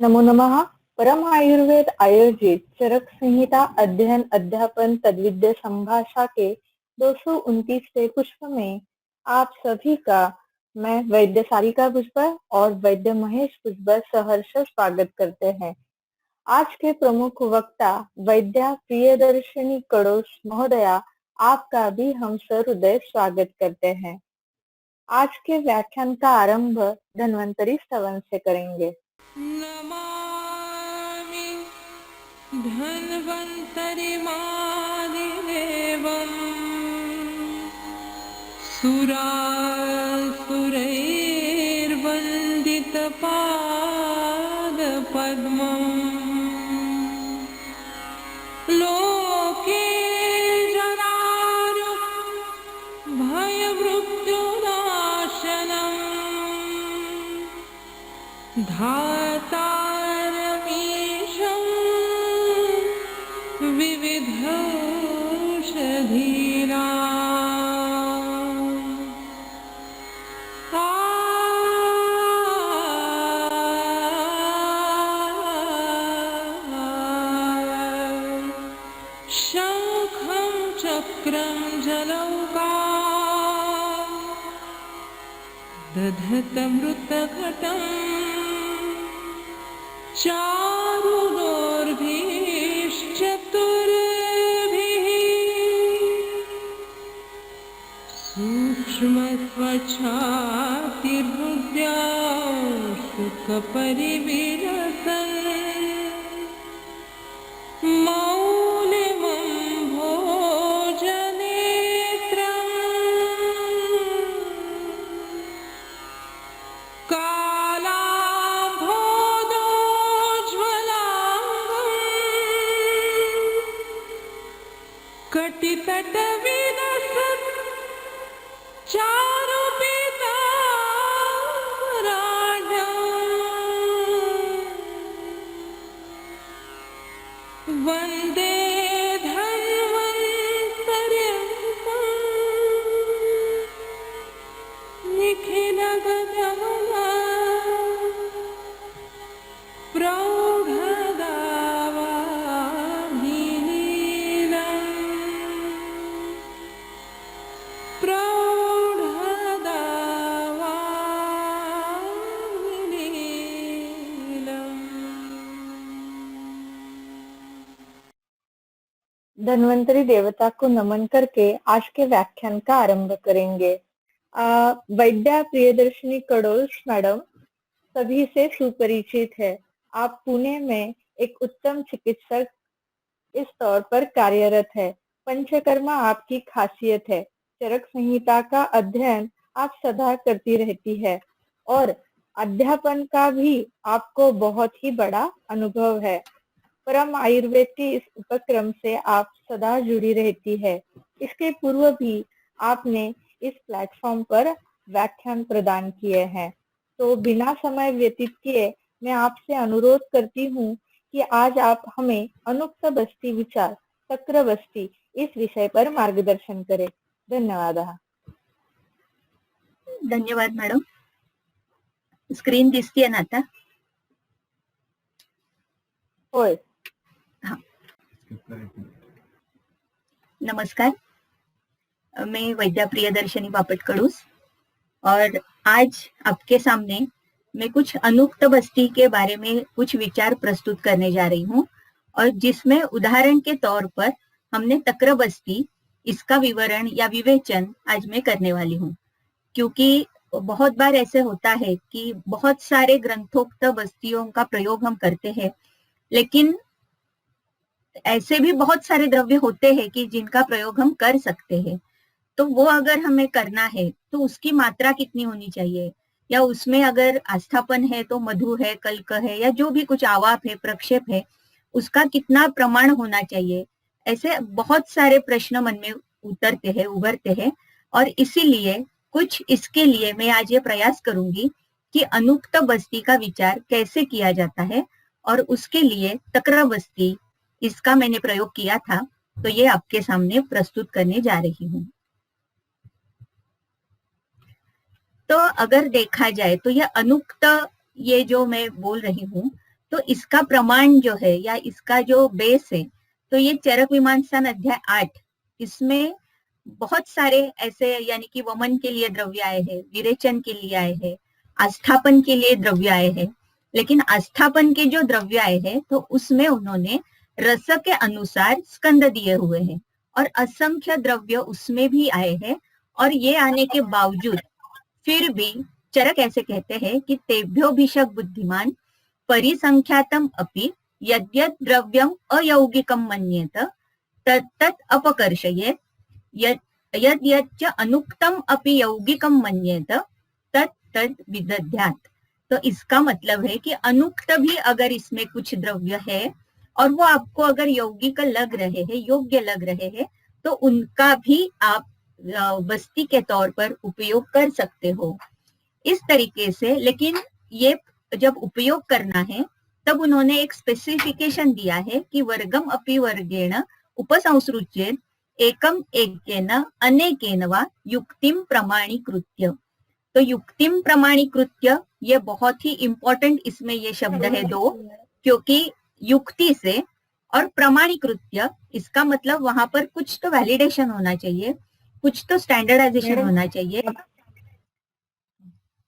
नमो नमः। परम आयुर्वेद आयोजित चरक संहिता अध्ययन अध्यापन तद्विद्या संभाषा के 229वें पुष्प में आप सभी का मैं वैद्य सारिका भुजबल और वैद्य महेश भुजबल सहर्ष स्वागत करते हैं। आज के प्रमुख वक्ता वैद्या प्रियदर्शिनी कड़ोस महोदया, आपका भी हम सहृदय स्वागत करते हैं। आज के व्याख्यान का आरंभ धन्वंतरी स्तवन से करेंगे। नमामि धन्वन्तरिमादिदेवम् सुरासुरैर्वन्दितपादपद्मम् लोके जरारुः भयमृत्युनाशनम् धातारमीशं विविधौषधीनाम् शङ्खं चक्रं जलौकाम् दधतमृतघटम् चारुदोर्भिश्चतुर्भिः सूक्ष्मस्वच्छातिर्हृद्यां शुकपरिविलसन् मौलिमं भोजनेत्रम् कटितटविलसत् चारुपीताम्बराढ्यम् वन्दे धन्वन्तर्यन्तम् निखिलगतमला धन्वंतरी देवता को नमन करके आज के व्याख्यान का आरंभ करेंगे। वैद्या प्रियदर्शिनी कड़ोस मैडम सभी से सुपरिचित है। आप पुणे में एक उत्तम चिकित्सक इस तौर पर कार्यरत है। पंचकर्मा आपकी खासियत है। चरक संहिता का अध्ययन आप सदा करती रहती है और अध्यापन का भी आपको बहुत ही बड़ा अनुभव है। परम आयुर्वेद के इस उपक्रम से आप सदा जुड़ी रहती है। इसके पूर्व भी आपने इस प्लेटफॉर्म पर व्याख्यान प्रदान किए हैं। तो बिना समय व्यतीत किए मैं आपसे अनुरोध करती हूँ कि आज आप हमें अनुक्त बस्ती विचार तक्र बस्ती इस विषय पर मार्गदर्शन करें। धन्यवाद। धन्यवाद मॅडम. स्क्रीन दिसतीये ना आता? होय. नमस्कार, मैं वैद्या प्रियदर्शनी बापट कड़ूस और आज आपके सामने मैं कुछ अनुक्त बस्ती के बारे में कुछ विचार प्रस्तुत करने जा रही हूँ और जिसमें उदाहरण के तौर पर हमने तक्र बस्ती इसका विवरण या विवेचन आज मैं करने वाली हूँ, क्योंकि बहुत बार ऐसे होता है कि बहुत सारे ग्रंथोक्त बस्तियों का प्रयोग हम करते हैं, लेकिन ऐसे भी बहुत सारे द्रव्य होते हैं कि जिनका प्रयोग हम कर सकते हैं। तो वो अगर हमें करना है तो उसकी मात्रा कितनी होनी चाहिए, या उसमें अगर आस्थापन है तो मधु है, कल्क है, या जो भी कुछ आवाप है, प्रक्षेप है, उसका कितना प्रमाण होना चाहिए। ऐसे बहुत सारे प्रश्न मन में उभरते हैं और इसीलिए कुछ इसके लिए मैं आज ये प्रयास करूंगी कि अनुक्त बस्ती का विचार कैसे किया जाता है, और उसके लिए तक्र बस्ती इसका मैंने प्रयोग किया था, तो ये आपके सामने प्रस्तुत करने जा रही हूँ। तो अगर देखा जाए तो यह अनुक्त, ये जो मैं बोल रही हूँ, तो इसका प्रमाण जो है या इसका जो बेस है, तो ये चरक मीमांसा अध्याय 8, इसमें बहुत सारे ऐसे यानी कि वमन के लिए द्रव्य आए हैं, विरेचन के लिए आए हैं, आस्थापन के लिए द्रव्य आए हैं। लेकिन आस्थापन के जो द्रव्य आए हैं तो उसमें उन्होंने रस के अनुसार स्कंद दिए हुए हैं और असंख्य द्रव्य उसमें भी आए हैं। और ये आने के बावजूद फिर भी चरक ऐसे कहते हैं कि तेभ्यो भिषक बुद्धिमान परिसंख्यातम अपि यद्यद् द्रव्यम अयौगिकम मन्येत तत्तत् अपकर्षयेत् यद्यच्च अनुक्तम अपि यौगिकम मन्येत तत्तद् विदध्यात्। तो इसका मतलब है कि अनुक्त भी अगर इसमें कुछ द्रव्य है और वो आपको अगर यौगिक लग रहे हैं, योग्य लग रहे हैं, तो उनका भी आप वस्ती के तौर पर उपयोग कर सकते हो इस तरीके से। लेकिन ये जब उपयोग करना है तब उन्होंने एक स्पेसिफिकेशन दिया है कि वर्गम अपि वर्गेण उपसंसृज्येत एकम एकेन अनेकेन वा युक्तिम प्रमाणीकृत्य। तो युक्तिम प्रमाणीकृत्य ये बहुत ही इंपॉर्टेंट इसमें ये शब्द है दो, क्योंकि युक्ति से और प्रमाणीकृत्य इसका मतलब वहां पर कुछ तो वैलिडेशन होना चाहिए, कुछ तो स्टैंडर्डाइजेशन होना चाहिए।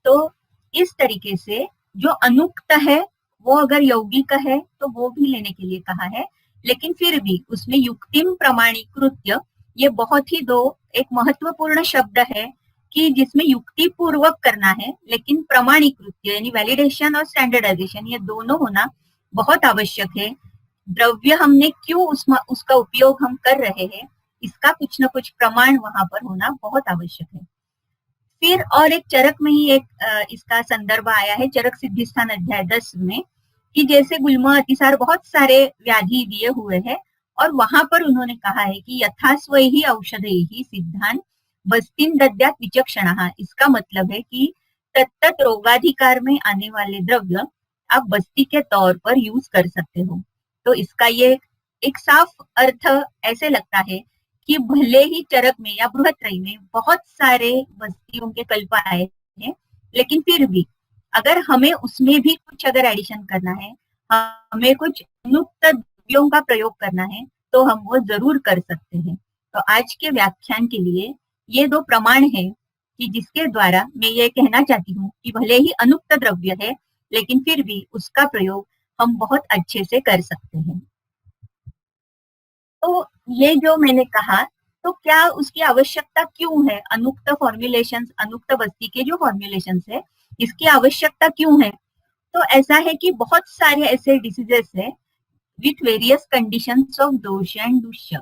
तो इस तरीके से जो अनुक्त है वो अगर यौगिक है तो वो भी लेने के लिए कहा है। लेकिन फिर भी उसमें युक्तिम प्रमाणीकृत्य ये बहुत ही दो एक महत्वपूर्ण शब्द है कि जिसमें युक्ति पूर्वक करना है, लेकिन प्रमाणीकृत्य यानी वैलिडेशन और स्टैंडर्डाइजेशन ये दोनों होना बहुत आवश्यक है। द्रव्य हमने क्यों उसका उपयोग हम कर रहे हैं, इसका कुछ न कुछ प्रमाण वहां पर होना बहुत आवश्यक है। फिर और एक चरक में ही एक इसका संदर्भ आया है, चरक सिद्धिस्थान अध्याय 10 में, कि जैसे गुल्म अतिसार बहुत सारे व्याधि दिए हुए हैं और वहां पर उन्होंने कहा है कि यथास्वैहि औषधैहि सिद्धान बस्तिन दद्यात् विचक्षणः। इसका मतलब है कि तत्त रोगाधिकार में आने वाले द्रव्य आप बस्ती के तौर पर यूज कर सकते हो। तो इसका ये एक साफ अर्थ ऐसे लगता है कि भले ही चरक में या बृहत्रयी में बहुत सारे बस्तियों के कल्प आए हैं, लेकिन फिर भी अगर हमें उसमें भी कुछ अगर एडिशन करना है, हमें कुछ अनुक्त द्रव्यों का प्रयोग करना है, तो हम वो जरूर कर सकते हैं। तो आज के व्याख्यान के लिए ये दो प्रमाण है कि जिसके द्वारा मैं ये कहना चाहती हूँ कि भले ही अनुक्त द्रव्य है लेकिन फिर भी उसका प्रयोग हम बहुत अच्छे से कर सकते हैं। तो ये जो मैंने कहा, तो क्या उसकी आवश्यकता क्यों है? अनुक्त फॉर्मुलेशंस, अनुक्त बस्ती के जो फॉर्मुलेशंस है, इसकी आवश्यकता क्यों है? तो ऐसा है कि बहुत सारे ऐसे डिसीजेस है विथ वेरियस कंडीशंस ऑफ दोष एंड दुष्य,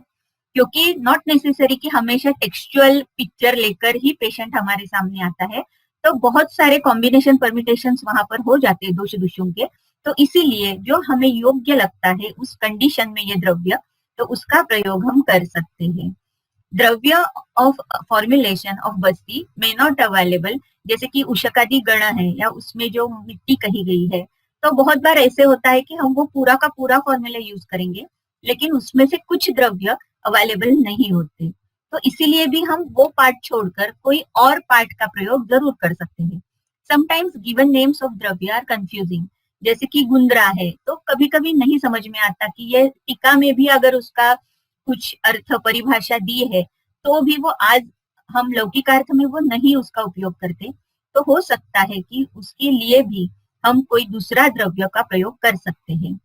क्योंकि नॉट नेसेसरी कि हमेशा टेक्सचुअल पिक्चर लेकर ही पेशेंट हमारे सामने आता है, तो बहुत सारे कॉम्बिनेशन परम्यूटेशंस वहां पर हो जाते हैं दोष दुष्यों के। तो इसीलिए जो हमें योग्य लगता है उस कंडीशन में ये द्रव्य, तो उसका प्रयोग हम कर सकते हैं। द्रव्य of formulation of Basti may not available, जैसे कि उशकादि गण है या उसमें जो मिट्टी कही गई है, तो बहुत बार ऐसे होता है कि हम वो पूरा का पूरा फॉर्मूला यूज करेंगे लेकिन उसमें से कुछ द्रव्य अवेलेबल नहीं होते, तो इसीलिए भी हम वो पार्ट छोड़कर कोई और पार्ट का प्रयोग जरूर कर सकते हैं। समटाइम्स गिवन नेम्स ऑफ द्रव्य आर कंफ्यूजिंग, जैसे कि गुंद्रा है तो कभी कभी नहीं समझ में आता कि ये टीका में भी अगर उसका कुछ अर्थ परिभाषा दी है तो भी वो आज हम लौकिकार्थ में वो नहीं उसका उपयोग करते, तो हो सकता है कि उसके लिए भी हम कोई दूसरा द्रव्य का प्रयोग कर सकते हैं।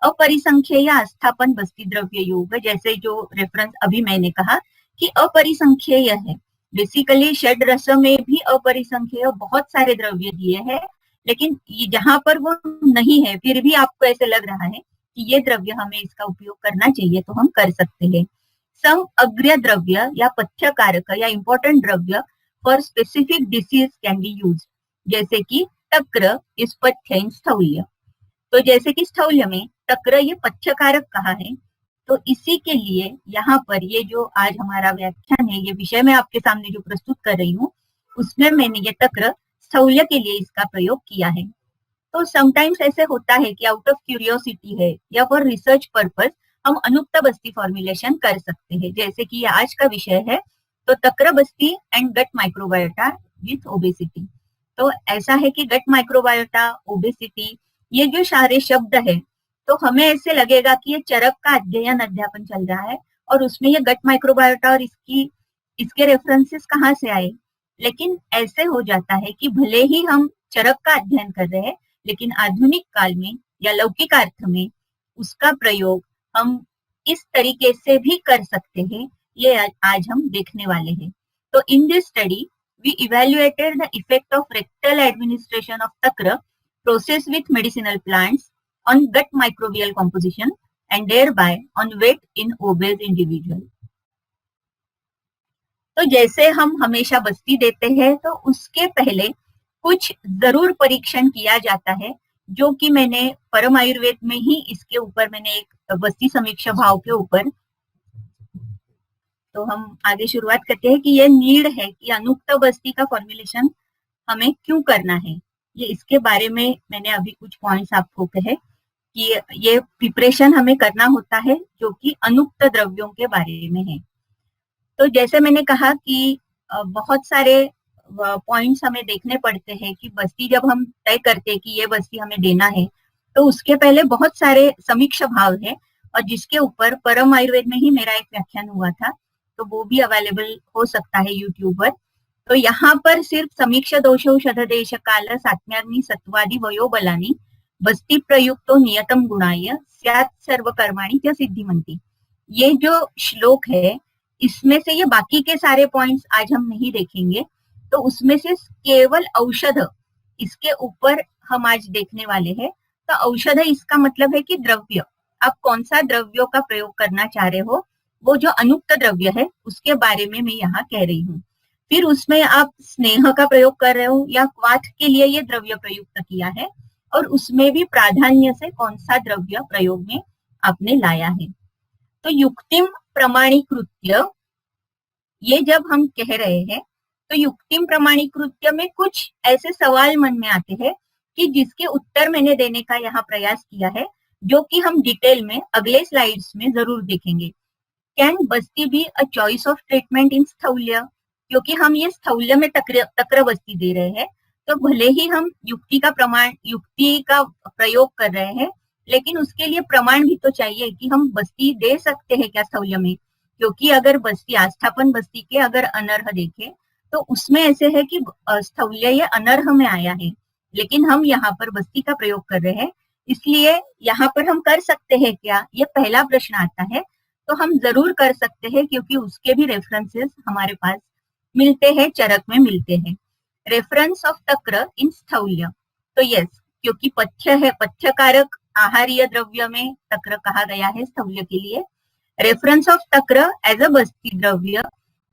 अपरिसंख्येय आस्थापन बस्ती द्रव्य योग, जैसे जो रेफरेंस अभी मैंने कहा कि अपरिसंख्येय है, बेसिकली षड रस में भी अपरिसंख्येय बहुत सारे द्रव्य दिए हैं, लेकिन जहां पर वो नहीं है फिर भी आपको ऐसे लग रहा है कि ये द्रव्य हमें इसका उपयोग करना चाहिए, तो हम कर सकते हैं। सम अग्र्य द्रव्य या पथ्य कारक या इंपॉर्टेंट द्रव्य for specific disease can be use, जैसे कि तक्र इस पथ्य इन स्थौल्य। तो जैसे कि स्थौल्य में तक्र ये पथ्य कारक कहा है, तो इसी के लिए यहाँ पर ये जो आज हमारा व्याख्यान है, ये विषय मैं आपके सामने जो प्रस्तुत कर रही हूँ, उसमें मैंने ये तक्र स्थौल्य के लिए इसका प्रयोग किया है। तो समटाइम्स ऐसे होता है कि आउट ऑफ क्यूरियोसिटी है या फॉर रिसर्च पर्पस हम अनुक्त बस्ती फॉर्मुलेशन कर सकते हैं, जैसे कि आज का विषय है तो तक्र बस्ती and gut microbiota with obesity. तो ऐसा है कि गट माइक्रोबायोटा, ओबेसिटी, ये जो सारे शब्द है तो हमें ऐसे लगेगा कि ये चरक का अध्ययन अध्यापन चल रहा है और उसमें ये गट माइक्रोबायोटा और इसके रेफरेंसेस कहाँ से आए। लेकिन ऐसे हो जाता है कि भले ही हम चरक का अध्ययन कर रहे हैं, लेकिन आधुनिक काल में या लौकिक अर्थ में उसका प्रयोग हम इस तरीके से भी कर सकते हैं, ये आज हम देखने वाले हैं। तो in this study we evaluated the effect of rectal administration of takra process with medicinal plants on gut microbial composition and thereby on weight in obese individual. तो जैसे हम हमेशा बस्ती देते हैं तो उसके पहले कुछ जरूर परीक्षण किया जाता है, जो कि मैंने परम आयुर्वेद में ही इसके ऊपर मैंने एक बस्ती समीक्षा भाव के ऊपर, तो हम आगे शुरुआत करते हैं कि ये नीड है कि अनुक्त बस्ती का फॉर्मुलेशन हमें क्यों करना है। ये इसके बारे में मैंने अभी कुछ पॉइंट्स आपको कहे कि ये प्रिपरेशन हमें करना होता है जो कि अनुक्त द्रव्यों के बारे में है। तो जैसे मैंने कहा कि बहुत सारे पॉइंट्स हमें देखने पड़ते हैं कि बस्ती जब हम तय करते हैं कि ये बस्ती हमें देना है, तो उसके पहले बहुत सारे समीक्षा भाव है और जिसके ऊपर परम आयुर्वेद में ही मेरा एक व्याख्यान हुआ था, तो वो भी अवेलेबल हो सकता है यूट्यूब पर। तो यहाँ पर सिर्फ समीक्षा दोषौषध देश काल सात्म्याग्नि सत्वादि वयोबलानी बस्ती प्रयुक्तो नियतम गुणाय स्यात् सर्व कर्माणि च सिद्धिमन्ति, ये जो श्लोक है इसमें से ये बाकी के सारे पॉइंट्स आज हम नहीं देखेंगे, तो उसमें से केवल औषध इसके ऊपर हम आज देखने वाले हैं। तो औषध इसका मतलब है कि द्रव्य, आप कौन सा द्रव्यों का प्रयोग करना चाह रहे हो, वो जो अनुक्त द्रव्य है उसके बारे में मैं यहाँ कह रही हूँ। फिर उसमें आप स्नेह का प्रयोग कर रहे हो या क्वाथ के लिए ये द्रव्य प्रयुक्त किया है, और उसमें भी प्राधान्य से कौन सा द्रव्य प्रयोग में आपने लाया है। तो युक्तिम प्रमाणीकृत्य, ये जब हम कह रहे हैं तो युक्तिम प्रमाणीकृत्य में कुछ ऐसे सवाल मन में आते हैं कि जिसके उत्तर मैंने देने का यहाँ प्रयास किया है, जो कि हम डिटेल में अगले स्लाइड्स में जरूर देखेंगे। Can basti be a choice of treatment in sthaulya, क्योंकि हम ये स्थौल्य में तक्र बस्ती दे रहे हैं, तो भले ही हम युक्ति का प्रयोग कर रहे हैं, लेकिन उसके लिए प्रमाण भी तो चाहिए कि हम बस्ती दे सकते हैं क्या स्थौल्य में। क्योंकि अगर बस्ती आस्थापन बस्ती के अगर अनर्ह देखे तो उसमें ऐसे है कि स्थौल्य ये अनर्ह में आया है, लेकिन हम यहाँ पर बस्ती का प्रयोग कर रहे हैं, इसलिए यहाँ पर हम कर सकते हैं क्या, ये पहला प्रश्न आता है। तो हम जरूर कर सकते हैं क्योंकि उसके भी रेफरेंसेस हमारे पास मिलते हैं, चरक में मिलते हैं। रेफरेंस ऑफ तक्र इन स्थौल्य, तो यस, क्योंकि पथ्य है, पथ्यकारक आहारीय द्रव्य में तक्र कहा गया है स्थौल्य के लिए। रेफरेंस ऑफ तक्र एज अ बस्ती द्रव्य,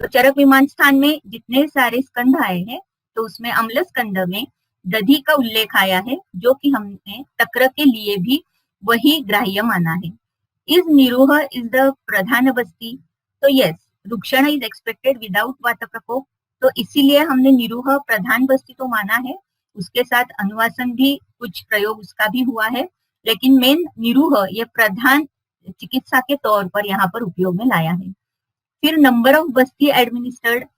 तो चरक विमान स्थान में जितने सारे स्कंध आए हैं तो उसमें अम्ल स्कंध में दधि का उल्लेख आया है, जो कि हमने तक्र के लिए भी वही ग्राह्य माना है। इज निरूह इज द प्रधान बस्ती, तो यस, रुक्षण इज एक्सपेक्टेड विदाउट वात प्रकोप, तो इसीलिए हमने निरूह प्रधान बस्ती तो माना है, उसके साथ अनुवासन भी कुछ प्रयोग उसका भी हुआ है, लेकिन मेन निरूह ये प्रधान चिकित्सा के तौर पर यहाँ पर उपयोग में लाया है। फिर नंबर ऑफ बस्ती एडमिनिस्टर्ड,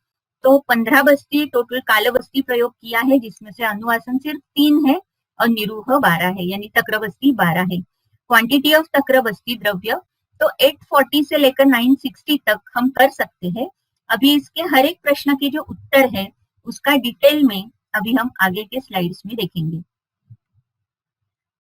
तो 15 बस्ती टोटल काल बस्ती प्रयोग किया है, जिसमें से अनुवासन सिर्फ 3 है और निरूह 12 है, यानी तक्र बस्ती 12 है। क्वांटिटी ऑफ तक्र बस्ती द्रव्य, तो 840 से लेकर 960 तक हम कर सकते हैं। अभी इसके हर एक प्रश्न के जो उत्तर है उसका डिटेल में अभी हम आगे के स्लाइड्स में देखेंगे।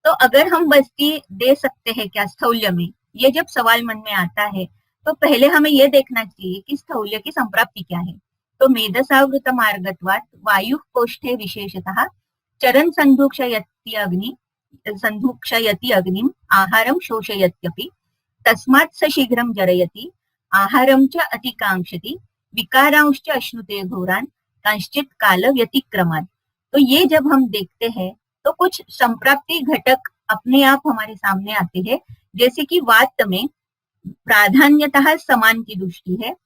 तो अगर हम बस्ती दे सकते हैं क्या स्थौल्य में, ये जब सवाल मन में आता है तो पहले हमें यह देखना चाहिए कि स्थौल्य की संप्राप्ति क्या है। तो मेधसावृत मार्गत्वात् वायु कोष्ठे विशेषतः चरण संधुक्षयति अग्निम आहारम शोषयत्यपि तस्मात् स शीघ्रं जरयति आहारं च अतिकांक्षति विकारांश्च अश्नुते घोरान कांश्चित काल व्यतिक्रमात्। तो ये जब हम देखते हैं तो कुछ संप्राप्ति घटक अपने आप हमारे सामने आते हैं, जैसे कि वात में प्राधान्यतः समान की दृष्टि है,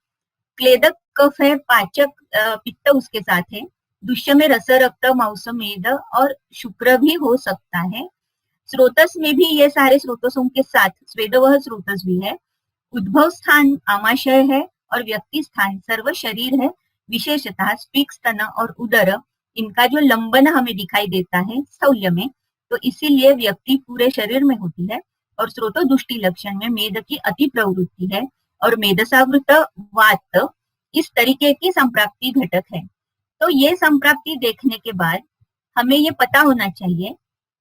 क्लेदक कफ है, पाचक पित्त उसके साथ है, दुष्य में रस रक्त मांस मेद और शुक्र भी हो सकता है। स्रोतस में भी ये सारे स्रोतसों के साथ स्वेदवह स्रोतस भी है। उद्भव स्थान आमाशय है और व्यक्ति स्थान सर्व शरीर है, विशेषतः स्पीक स्तन और उदर, इनका जो लंबन हमें दिखाई देता है स्थौल्य में, तो तो इसीलिए व्यक्ति पूरे शरीर में होती है और स्रोतोदुष्टि लक्षण में मेद की अति प्रवृत्ति है और मेदसावृत वात इस तरीके की संप्राप्ति घटक है। तो ये संप्राप्ति देखने के बाद हमें ये पता होना चाहिए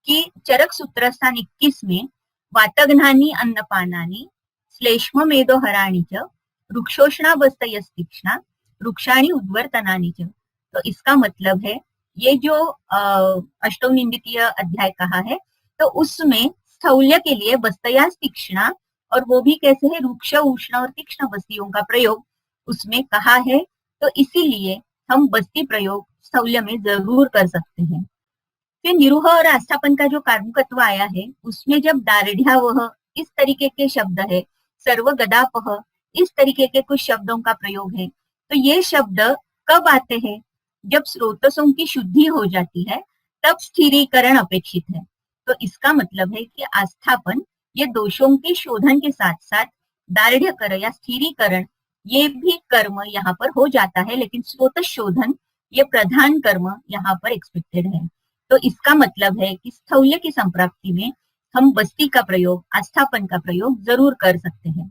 कि चरक सूत्र स्थान 21 में वातघ्नानि अन्नपानानि श्लेष्म मेदोहराणि च वृक्षोष्णावस्थयस्तीक्ष्णा वृक्षाणि उद्वर्तनानि च। तो इसका मतलब है ये जो अष्टोनिंदितीय अध्याय कहा है तो उसमें स्थौल्य के लिए बस्तया तीक्ष्णा और वो भी कैसे है रुक्ष उष्ण और तीक्ष्ण बस्तियों का प्रयोग उसमें कहा है। तो इसीलिए हम बस्ती प्रयोग स्थौल्य में जरूर कर सकते हैं। फिर निरूह और आस्थापन का जो कार्मुकत्व आया है उसमें जब दार्ढ्यावह इस तरीके के शब्द है, सर्व गदापह इस तरीके के कुछ शब्दों का प्रयोग है। तो ये शब्द कब आते हैं? जब स्रोतसों की शुद्धि हो जाती है तब स्थिरीकरण अपेक्षित है। तो इसका मतलब है कि आस्थापन ये दोषों के शोधन के साथ साथ दार्ढ्य कर या स्थिरीकरण ये भी कर्म यहाँ पर हो जाता है, लेकिन स्रोत शोधन ये प्रधान कर्म यहाँ पर एक्सपेक्टेड है। तो इसका मतलब है कि स्थौल्य की संप्राप्ति में हम बस्ती का प्रयोग, आस्थापन का प्रयोग जरूर कर सकते हैं।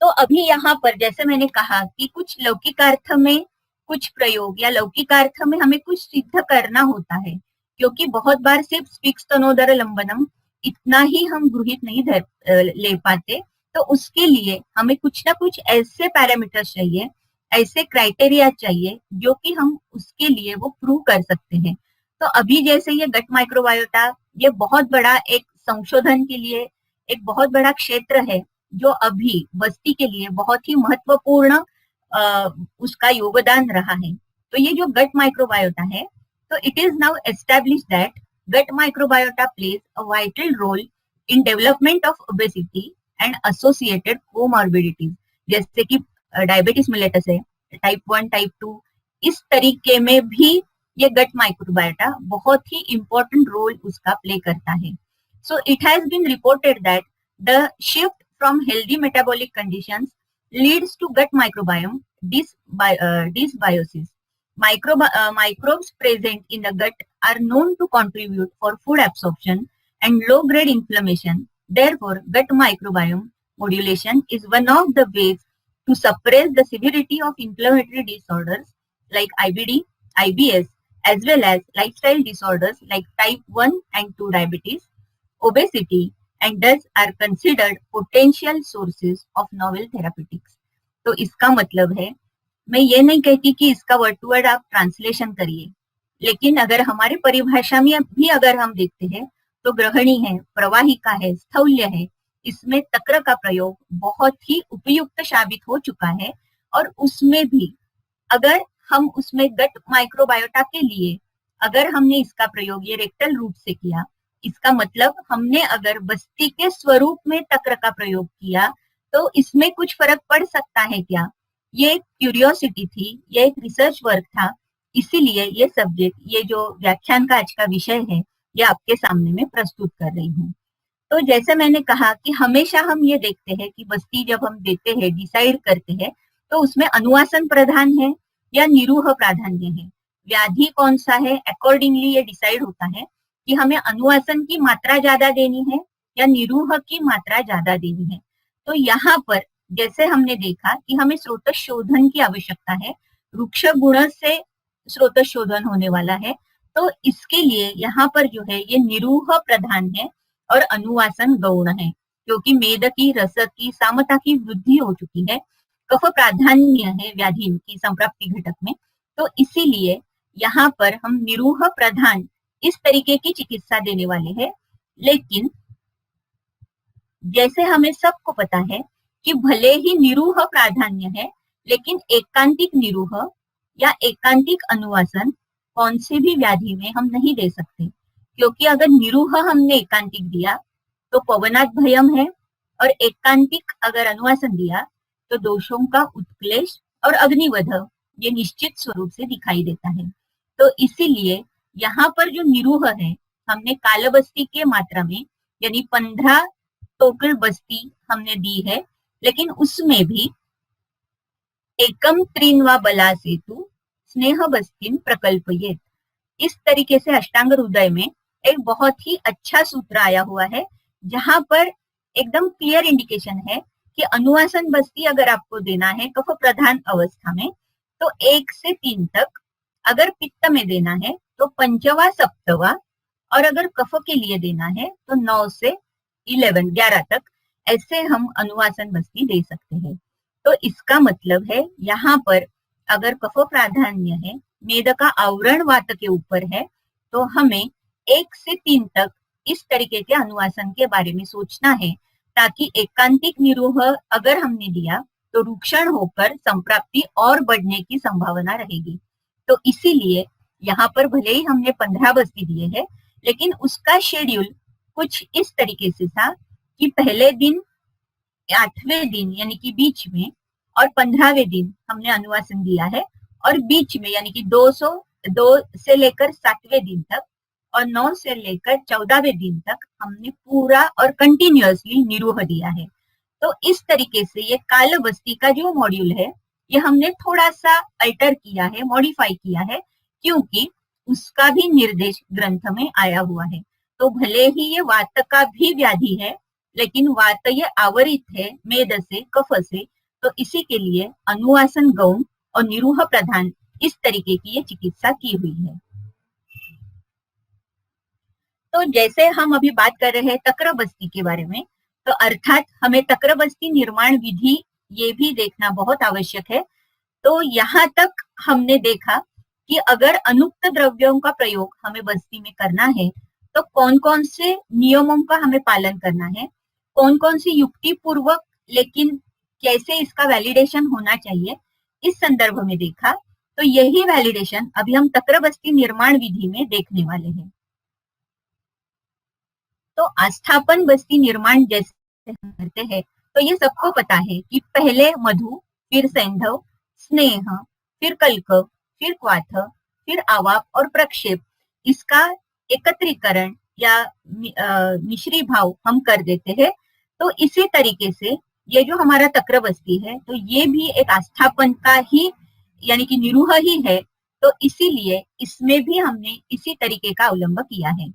तो अभी यहाँ पर जैसे मैंने कहा कि कुछ लौकिकार्थ में कुछ प्रयोग या लौकिकार्थ में हमें कुछ सिद्ध करना होता है, क्योंकि बहुत बार सिर्फ स्पिक स्तनोदर लंबनम इतना ही हम गृहित नहीं ले पाते। तो उसके लिए हमें कुछ ना कुछ ऐसे पैरामीटर्स चाहिए, ऐसे क्राइटेरिया चाहिए जो कि हम उसके लिए वो प्रूव कर सकते हैं। तो अभी जैसे ये गट माइक्रोबायोटा ये बहुत बड़ा एक संशोधन के लिए एक बहुत बड़ा क्षेत्र है जो अभी बस्ती के लिए बहुत ही महत्वपूर्ण उसका योगदान रहा है। तो ये जो गट माइक्रोबायोटा है तो it is now established that gut microbiota plays a vital role in development of obesity and associated comorbidities, जैसे कि डायबिटीज मिलेटस है, टाइप 1 टाइप 2 इस तरीके में भी ये गट माइक्रोबायोटा बहुत ही इंपॉर्टेंट रोल उसका प्ले करता है। So it has been reported that the shift from healthy metabolic conditions leads to gut microbiome dysbiosis. Microbes present in the gut are known to contribute for food absorption and low-grade inflammation. Therefore, gut microbiome modulation is one of the ways to suppress the severity of inflammatory disorders like IBD, IBS, as well as lifestyle disorders like type 1 and 2 diabetes, obesity, and thus are considered potential sources of novel therapeutics. तो इसका मतलब है, मैं ये नहीं कहती कि इसका वर्ड टू वर्ड आप ट्रांसलेशन करिए, लेकिन अगर हमारी परिभाषा में भी अगर हम देखते हैं तो ग्रहणी है, प्रवाहिका है, स्थौल्य है, इसमें तक्र का प्रयोग बहुत ही उपयुक्त साबित हो चुका है। और उसमें भी अगर हम उसमें गट माइक्रोबायोटा के लिए अगर हमने इसका प्रयोग ये रेक्टल रूट से किया, इसका मतलब हमने अगर बस्ती के स्वरूप में तक्र का प्रयोग किया तो इसमें कुछ फर्क पड़ सकता है क्या? ये एक क्यूरियोसिटी थी, ये एक रिसर्च वर्क था, इसीलिए ये सब्जेक्ट, ये जो व्याख्यान का आज का विषय है ये आपके सामने में प्रस्तुत कर रही हूँ। तो जैसे मैंने कहा कि हमेशा हम ये देखते हैं कि बस्ती जब हम देते हैं, डिसाइड करते हैं, तो उसमें अनुवासन प्रधान है या निरूह प्राधान्य है, व्याधि कौन सा है, अकॉर्डिंगली ये डिसाइड होता है कि हमें अनुवासन की मात्रा ज्यादा देनी है या निरूह की मात्रा ज्यादा देनी है। तो यहाँ पर जैसे हमने देखा कि हमें स्रोत शोधन की आवश्यकता है, वृक्ष गुण से स्रोत शोधन होने वाला है, तो इसके लिए यहाँ पर जो है ये निरूह प्रधान है और अनुवासन गौण है, क्योंकि मेद की, रस की, सामता की वृद्धि हो चुकी है, कफ प्राधान्य है व्याधि की संप्राप्ति घटक में। तो इसीलिए यहाँ पर हम निरूह प्रधान इस तरीके की चिकित्सा देने वाले हैं। लेकिन जैसे हमें सबको पता है कि भले ही निरूह प्राधान्य है, लेकिन एकांतिक निरूह या एकांतिक अनुवासन कौन से भी व्याधि में हम नहीं दे सकते, क्योंकि अगर निरूह हमने एकांतिक दिया तो पवनात् भयम है, और एकांतिक अगर अनुवासन दिया तो दोषों का उत्क्लेश और अग्निवध ये निश्चित स्वरूप से दिखाई देता है। तो इसीलिए यहाँ पर जो निरूह है हमने काल बस्ती के मात्रा में यानी 15 टोटल बस्ती हमने दी है, लेकिन उसमें भी एकम त्रीन्वा बला सेतु स्नेह बस्तीन प्रकल्पयेत, इस तरीके से अष्टांग हृदय में एक बहुत ही अच्छा सूत्र आया हुआ है, जहां पर एकदम क्लियर इंडिकेशन है कि अनुवासन बस्ती अगर आपको देना है कफ प्रधान अवस्था में तो 1 से 3 तक, अगर पित्त में देना है तो पंचवा सप्तवा, और अगर कफ के लिए देना है तो 9 से 11 तक, ऐसे हम अनुवासन बस्ती दे सकते हैं। तो इसका मतलब है यहाँ पर अगर कफ प्राधान्य है, मेद का आवरण वात के ऊपर है, तो हमें 1 से 3 तक इस तरीके के अनुवासन के बारे में सोचना है, ताकि एकांतिक निरूह अगर हमने दिया तो रूक्षण होकर संप्राप्ति और बढ़ने की संभावना रहेगी। तो इसीलिए यहाँ पर भले ही हमने 15 बस्ती दिए हैं, लेकिन उसका शेड्यूल कुछ इस तरीके से था कि पहले दिन 8वें दिन यानी कि बीच में और 15वें दिन हमने अनुवासन दिया है, और बीच में यानी कि 202 से लेकर 7वें दिन तक और 9 से लेकर 14वें दिन तक हमने पूरा और कंटिन्यूअसली निरूह दिया है। तो इस तरीके से ये काल बस्ती का जो मॉड्यूल है ये हमने थोड़ा सा अल्टर किया है, मॉडिफाई किया है, क्योंकि उसका भी निर्देश ग्रंथ में आया हुआ है। तो भले ही ये वात का भी व्याधि है, लेकिन वात ये आवरित है मेद से, कफ से, तो इसी के लिए अनुवासन गौण और निरूह प्रधान इस तरीके की ये चिकित्सा की हुई है। तो जैसे हम अभी बात कर रहे हैं तक्र बस्ती के बारे में, तो अर्थात हमें तक्र बस्ती निर्माण विधि ये भी देखना बहुत आवश्यक है। तो यहाँ तक हमने देखा कि अगर अनुक्त द्रव्यों का प्रयोग हमें बस्ती में करना है तो कौन कौन से नियमों का हमें पालन करना है, कौन कौन सी युक्ति पूर्वक, लेकिन कैसे इसका वैलिडेशन होना चाहिए, इस संदर्भ में देखा। तो यही वैलिडेशन अभी हम तक्र बस्ती निर्माण विधि में देखने वाले हैं। तो आस्थापन बस्ती निर्माण जैसे हम करते हैं, तो ये सबको पता है कि पहले मधु, फिर सैंधव, स्नेह, फिर कल्क, फिर क्वाथ, फिर आवाप और प्रक्षेप, इसका एकत्रीकरण या मिश्री भाव हम कर देते हैं। तो इसी तरीके से ये जो हमारा तक्र बस्ती है, तो ये भी एक आस्थापन का ही यानी कि निरूह ही है। तो इसीलिए इसमें भी हमने इसी तरीके का अवलंब किया है।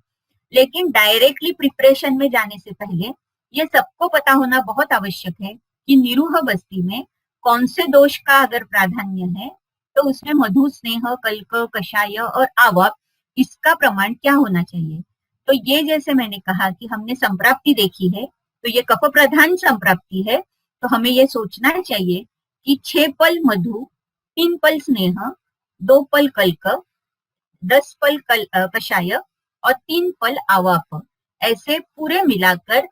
लेकिन डायरेक्टली प्रिपरेशन में जाने से पहले ये सबको पता होना बहुत आवश्यक है कि निरूह बस्ती में कौन से दोष का अगर प्राधान्य है तो उसमें मधु, स्नेह, कल्क, कषाय और आवाप, इसका प्रमाण क्या होना चाहिए। तो ये जैसे मैंने कहा कि हमने संप्राप्ति देखी है, तो ये कफ प्रधान संप्राप्ति है, तो हमें ये सोचना चाहिए कि 6 पल मधु, 3 पल स्नेह, 2 पल कल्क, 10 पल कषाय और 3 पल आवाप, ऐसे पूरे मिलाकर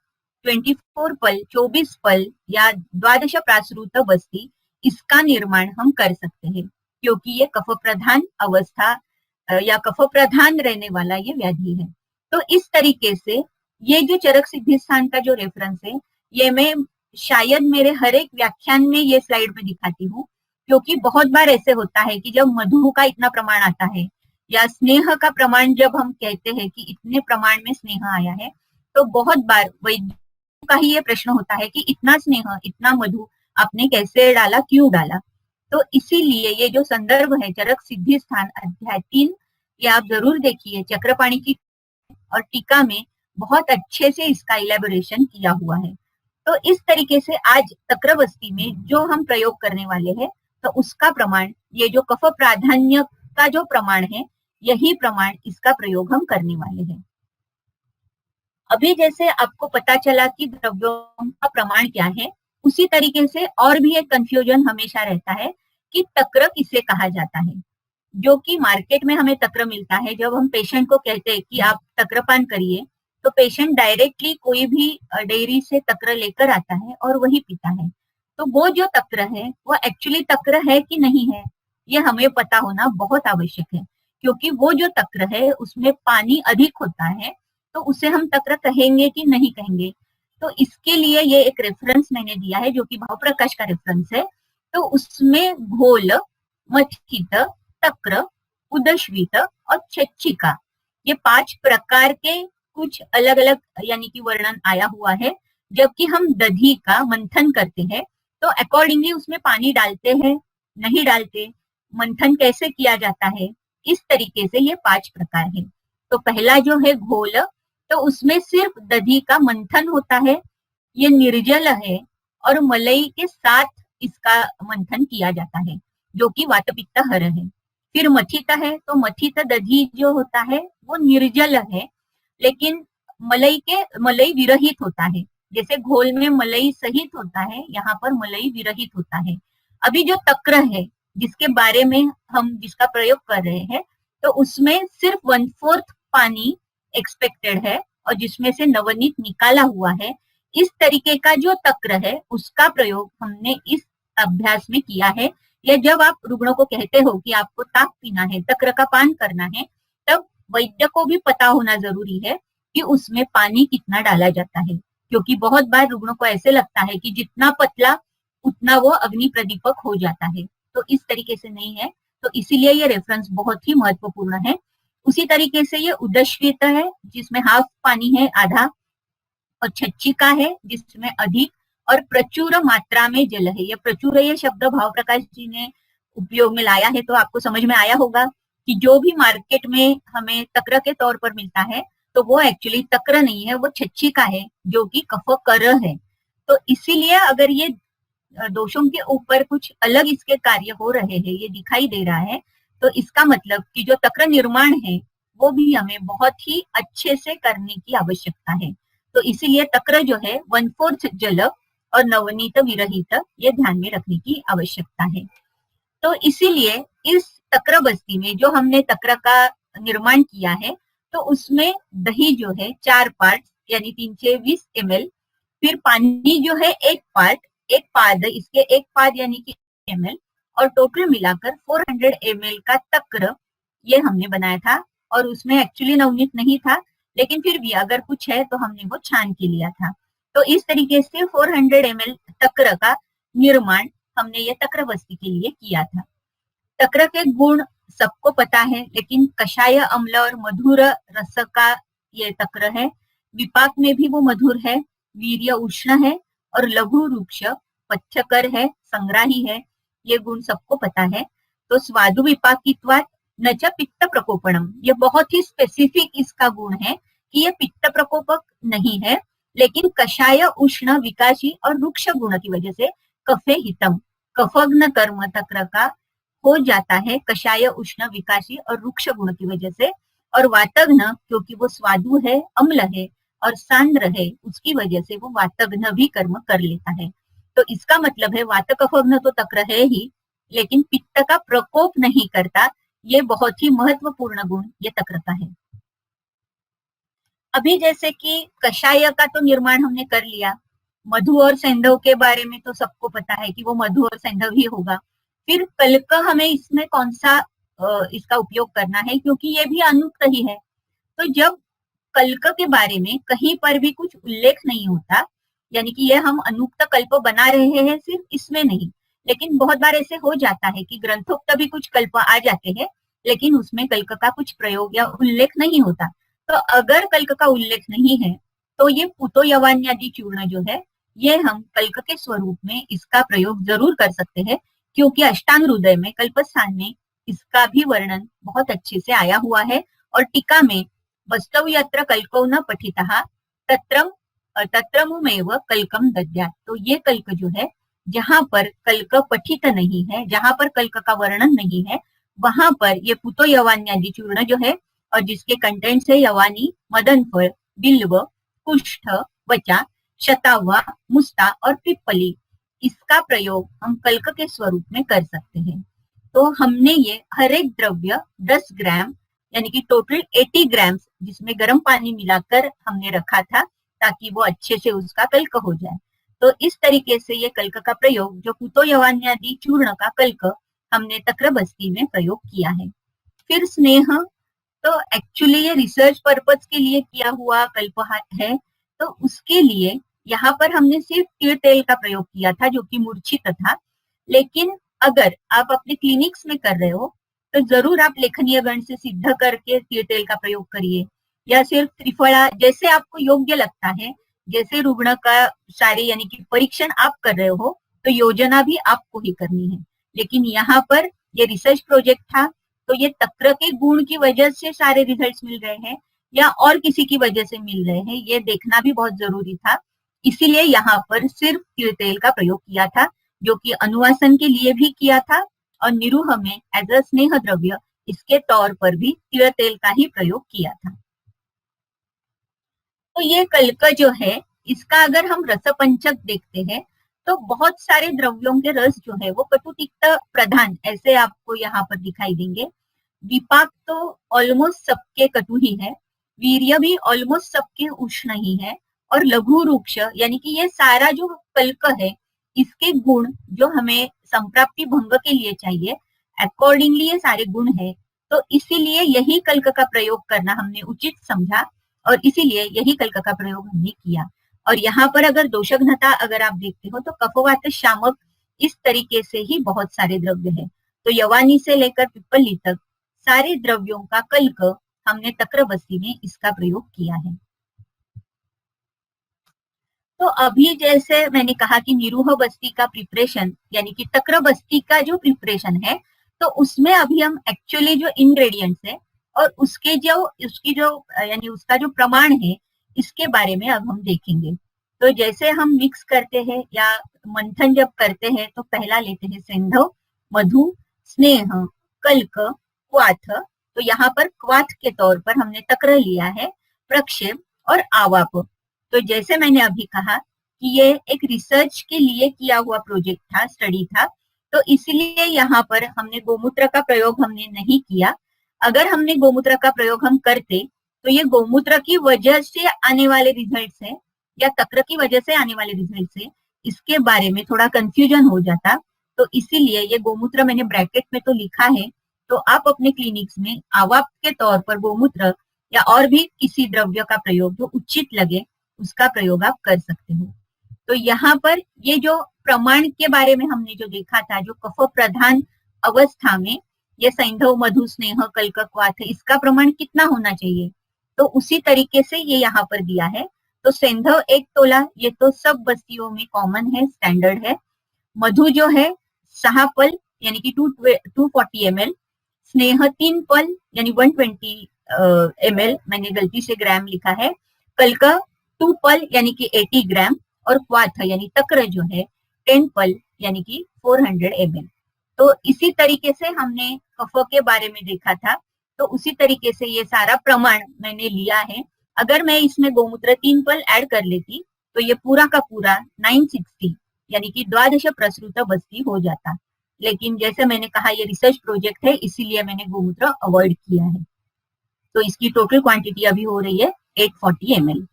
24 पल, 24 पल या द्वादश प्रासृत बस्ती, इसका निर्माण हम कर सकते हैं, क्योंकि ये कफ प्रधान अवस्था या कफ प्रधान रहने वाला ये व्याधि है। तो इस तरीके से ये जो चरक सिद्धि स्थान का जो रेफरेंस है, ये मैं शायद मेरे हर एक व्याख्यान में ये स्लाइड में दिखाती हूँ, क्योंकि बहुत बार ऐसे होता है कि जब मधु का इतना प्रमाण आता है या स्नेह का प्रमाण जब हम कहते हैं कि इतने प्रमाण में स्नेह आया है, तो बहुत बार वैद्यों का ही ये प्रश्न होता है कि इतना स्नेह, इतना मधु आपने कैसे डाला, क्यों डाला। तो इसीलिए ये जो संदर्भ है चरक सिद्धि स्थान अध्याय 3, ये आप जरूर देखिए, चक्रपाणी की और टीका में बहुत अच्छे से इसका इलेबोरेशन किया हुआ है। तो इस तरीके से आज तक्र बस्ती में जो हम प्रयोग करने वाले हैं, तो उसका प्रमाण, ये जो कफ प्राधान्य का जो प्रमाण है, यही प्रमाण इसका प्रयोग हम करने वाले हैं। अभी जैसे आपको पता चला कि द्रव्यों का प्रमाण क्या है, उसी तरीके से और भी एक कंफ्यूजन हमेशा रहता है कि तक्र किसे कहा जाता है। जो कि मार्केट में हमें तक्र मिलता है, जब हम पेशेंट को कहते हैं कि आप तक्रपान करिए, तो पेशेंट डायरेक्टली कोई भी डेयरी से तक्र लेकर आता है और वही पीता है। तो वो जो तक्र है वो एक्चुअली तक्र है कि नहीं है, ये हमें पता होना बहुत आवश्यक है, क्योंकि वो जो तक्र है उसमें पानी अधिक होता है, तो उसे हम तक्र कहेंगे कि नहीं कहेंगे। तो इसके लिए ये एक रेफरेंस मैंने दिया है जो कि भाव प्रकाश का रेफरेंस है। तो उसमें घोल, मथित, तक्र, उदश्वित और छच्छिका, ये 5 प्रकार के कुछ अलग अलग यानी कि वर्णन आया हुआ है। जबकि हम दधी का मंथन करते हैं तो अकॉर्डिंगली उसमें पानी डालते हैं, नहीं डालते, मंथन कैसे किया जाता है, इस तरीके से ये 5 प्रकार है। तो पहला जो है घोल, तो उसमें सिर्फ दही का मंथन होता है, ये निर्जल है और मलाई के साथ इसका मंथन किया जाता है, जो कि वात पित्त हर है। फिर मथित है, तो मथित दधी जो होता है वो निर्जल है, लेकिन मलाई विरहित होता है। जैसे घोल में मलाई सहित होता है, यहाँ पर मलाई विरहित होता है। अभी जो तक्र है जिसके बारे में हम जिसका प्रयोग कर रहे हैं, तो उसमें सिर्फ 1/4 पानी एक्सपेक्टेड है और जिसमें से नवनीत निकाला हुआ है। इस तरीके का जो तक्र है उसका प्रयोग हमने इस अभ्यास में किया है। या जब आप रुग्णों को कहते हो कि आपको ताक पीना है, तक्र का पान करना है, तब वैद्य को भी पता होना जरूरी है कि उसमें पानी कितना डाला जाता है, क्योंकि बहुत बार रुग्णों को ऐसे लगता है कि जितना पतला उतना वो अग्नि प्रदीपक हो जाता है, तो इस तरीके से नहीं है। तो इसीलिए ये रेफरेंस बहुत ही महत्वपूर्ण है। उसी तरीके से ये उदश्वित है जिसमें हाफ पानी है, आधा, और छच्छिका है जिसमें अधिक, और प्रचुर मात्रा में जल है। ये प्रचुर ये शब्द भाव प्रकाश जी ने उपयोग में लाया है, तो आपको समझ में आया होगा कि जो भी मार्केट में हमें तक्र के तौर पर मिलता है, तो वो एक्चुअली तक्र नहीं है, वो छच्छिका है जो कि कफ कर है। तो इसीलिए अगर ये दोषों के ऊपर कुछ अलग इसके कार्य हो रहे हैं, ये दिखाई दे रहा है, तो इसका मतलब कि जो तक्र निर्माण है वो भी हमें बहुत ही अच्छे से करने की आवश्यकता है। तो इसीलिए तक्र जो है 1/4 जल और नवनीत विरहित, ये ध्यान में रखने की आवश्यकता है। तो इसीलिए इस तक्र बस्ती में जो हमने तक्र का निर्माण किया है, तो उसमें दही जो है 4 पार्ट यानी 320 ml, फिर पानी जो है 1 पाद, इसके 1 पाद यानी कि ml, और टोटल मिलाकर 400 ml का तक्र ये हमने बनाया था। और उसमें एक्चुअली नवनीत नहीं था, लेकिन फिर भी अगर कुछ है तो हमने वो छान के लिया था। तो इस तरीके से 400 ml तक्र का निर्माण हमने ये तक्र बस्ती के लिए किया था। तक्र के गुण सबको पता है, लेकिन कषाय अम्ल और मधुर रस का ये तक्र है। विपाक में भी वो मधुर है, वीर्य उष्ण है और लघु वृक्ष पथ्यकर है, संग्राही है, ये गुण सबको पता है। तो स्वादु विपाकित्वात् न च पित्त प्रकोपणम, ये बहुत ही स्पेसिफिक इसका गुण है कि ये पित्त प्रकोपक नहीं है, लेकिन कषाय उष्ण विकासी और वृक्ष गुण की वजह से कफे हितम, कफग्न कर्म तक्र का हो जाता है कषाय उष्ण विकासी और वृक्ष गुण की वजह से। और वातग्न क्योंकि वो स्वादु है, अम्ल है और सांद्र है, उसकी वजह से वो वातग्न भी कर्म कर लेता है। तो इसका मतलब है वात कफग्न तो तक्र है ही, लेकिन पित्त का प्रकोप नहीं करता। ये बहुत ही महत्वपूर्ण गुण ये तक्र का है। अभी जैसे कि कषाय का तो निर्माण हमने कर लिया, मधु और सैंधव के बारे में तो सबको पता है कि वो मधु और सैंधव ही होगा। फिर कल्क हमें इसमें कौन सा इसका उपयोग करना है, क्योंकि ये भी अनुक्त ही है। तो जब कल्क के बारे में कहीं पर भी कुछ उल्लेख नहीं होता, यानी कि ये हम अनुक्त कल्प बना रहे हैं सिर्फ इसमें नहीं, लेकिन बहुत बार ऐसे हो जाता है कि ग्रंथोक्त भी कुछ कल्प आ जाते हैं, लेकिन उसमें कल्क का कुछ प्रयोग या उल्लेख नहीं होता। तो अगर कल्क का उल्लेख नहीं है, तो ये पुतो यवान्यादि चूर्ण जो है, ये हम कल्क के स्वरूप में इसका प्रयोग जरूर कर सकते हैं, क्योंकि अष्टांग हृदय में कल्पस्थान में इसका भी वर्णन बहुत अच्छे से आया हुआ है। और टीका में वस्तव यत्र कल्को न पठितः तत्रमुमेव कल्कम दद्यात्, तो ये कल्क जो है जहां पर कल्क पठित नहीं है, जहां पर कल्क का वर्णन नहीं है, वहां पर ये पुतो यवान्यादि चूर्ण जो है, और जिसके कंटेंट्स है यवानी, मदन फल, बिल्व, कुष्ठ, वचा, शतावा, मुस्ता और पिप्पली, इसका प्रयोग हम कल्क के स्वरूप में कर सकते हैं। तो हमने ये हर एक द्रव्य 10 ग्राम यानी कि टोटल 80 ग्राम जिसमें गर्म पानी मिलाकर हमने रखा था, ताकि वो अच्छे से उसका कल्क हो जाए। तो इस तरीके से ये कल्क का प्रयोग, जो पुतो यवान्यादि चूर्ण का कल्क, हमने तक्र बस्ती में प्रयोग किया है। फिर स्नेह, तो एक्चुअली ये रिसर्च पर्पज के लिए किया हुआ कल्प है, तो उसके लिए यहाँ पर हमने सिर्फ तिल तेल का प्रयोग किया था, जो कि मूर्छित था। लेकिन अगर आप अपने क्लिनिक्स में कर रहे हो, तो जरूर आप लेखनीय गण से सिद्ध करके तिल तेल का प्रयोग करिए, या सिर्फ त्रिफला, जैसे आपको योग्य लगता है। जैसे रुग्ण का सारे यानी कि परीक्षण आप कर रहे हो, तो योजना भी आपको ही करनी है। लेकिन यहाँ पर ये रिसर्च प्रोजेक्ट था, तो ये तक्र के गुण की वजह से सारे रिजल्ट्स मिल रहे हैं या और किसी की वजह से मिल रहे हैं, ये देखना भी बहुत जरूरी था। इसीलिए यहाँ पर सिर्फ तिल तेल का प्रयोग किया था, जो कि अनुवासन के लिए भी किया था और निरूह में एज अ स्नेह द्रव्य इसके तौर पर भी तिल तेल का ही प्रयोग किया था। तो ये कल्क जो है, इसका अगर हम रसपंचक देखते हैं तो बहुत सारे द्रव्यों के रस जो है वो कटु तिक्त प्रधान ऐसे आपको यहाँ पर दिखाई देंगे। विपाक तो ऑलमोस्ट सबके कटु ही है, वीर्य भी ऑलमोस्ट सबके उष्ण ही है, और लघु रुक्ष यानी कि ये सारा जो कल्क है इसके गुण जो हमें संप्राप्ति भंग के लिए चाहिए, अकॉर्डिंगली ये सारे गुण है। तो इसीलिए यही कल्क का प्रयोग करना हमने उचित समझा और इसीलिए यही कल्क का प्रयोग हमने किया। और यहाँ पर अगर दोषघ्नता अगर आप देखते हो तो कफवात शामक इस तरीके से ही बहुत सारे द्रव्य है। तो यवानी से लेकर पिप्पली तक सारे द्रव्यों का कल्क हमने तक्रबस्ती में इसका प्रयोग किया है। तो अभी जैसे मैंने कहा कि निरूह बस्ती का प्रिपरेशन यानी कि तक्रबस्ती का जो प्रिपरेशन है, तो उसमें अभी हम एक्चुअली जो इंग्रेडिएंट्स है और उसकी जो यानी उसका जो प्रमाण है इसके बारे में अब हम देखेंगे। तो जैसे हम मिक्स करते हैं या मंथन जब करते हैं तो पहला लेते हैं सेंधव, मधु, स्नेह, कल्क, क्वाथ। तो यहाँ पर क्वाथ के तौर पर हमने तक्र लिया है, प्रक्षेप और आवाप। तो जैसे मैंने अभी कहा कि ये एक रिसर्च के लिए किया हुआ प्रोजेक्ट था, स्टडी था, तो इसलिए यहाँ पर हमने गोमूत्र का प्रयोग हमने नहीं किया। अगर हमने गोमूत्र का प्रयोग हम करते तो ये गोमूत्र की वजह से आने वाले रिजल्ट्स है या तक्र की वजह से आने वाले रिजल्ट्स है, इसके बारे में थोड़ा कंफ्यूजन हो जाता। तो इसीलिए ये गोमूत्र मैंने ब्रैकेट में तो लिखा है, तो आप अपने क्लिनिक्स में आवाप के तौर पर गोमूत्र या और भी किसी द्रव्य का प्रयोग जो उचित लगे उसका प्रयोग आप कर सकते हो। तो यहाँ पर ये जो प्रमाण के बारे में हमने जो देखा था, जो कफ प्रधान अवस्था में ये सैंधव, मधु, स्नेह, कल्क, क्वाथ इसका प्रमाण कितना होना चाहिए, तो उसी तरीके से ये यहाँ पर दिया है। तो सैंधव 1 तोला, ये तो सब बस्तियों में कॉमन है, स्टैंडर्ड है। मधु जो है 6 पल यानी कि 240 ml, स्नेह 3 पल यानी 120 ml, मैंने गलती से ग्राम लिखा है, कल्क 2 पल यानी कि 80 ग्राम, और क्वाथ यानी तक्र जो है 10 पल यानी कि 400 ml। तो इसी तरीके से हमने कफ के बारे में देखा था, तो उसी तरीके से ये सारा प्रमाण मैंने लिया है। अगर मैं इसमें गोमूत्र 3 पल ऐड कर लेती तो ये पूरा का पूरा 960 यानी कि 12 प्रसृत बस्ती हो जाता। लेकिन जैसे मैंने कहा ये रिसर्च प्रोजेक्ट है, इसीलिए मैंने गोमूत्र अवॉइड किया है। तो इसकी टोटल क्वांटिटी अभी हो रही है 840 ml।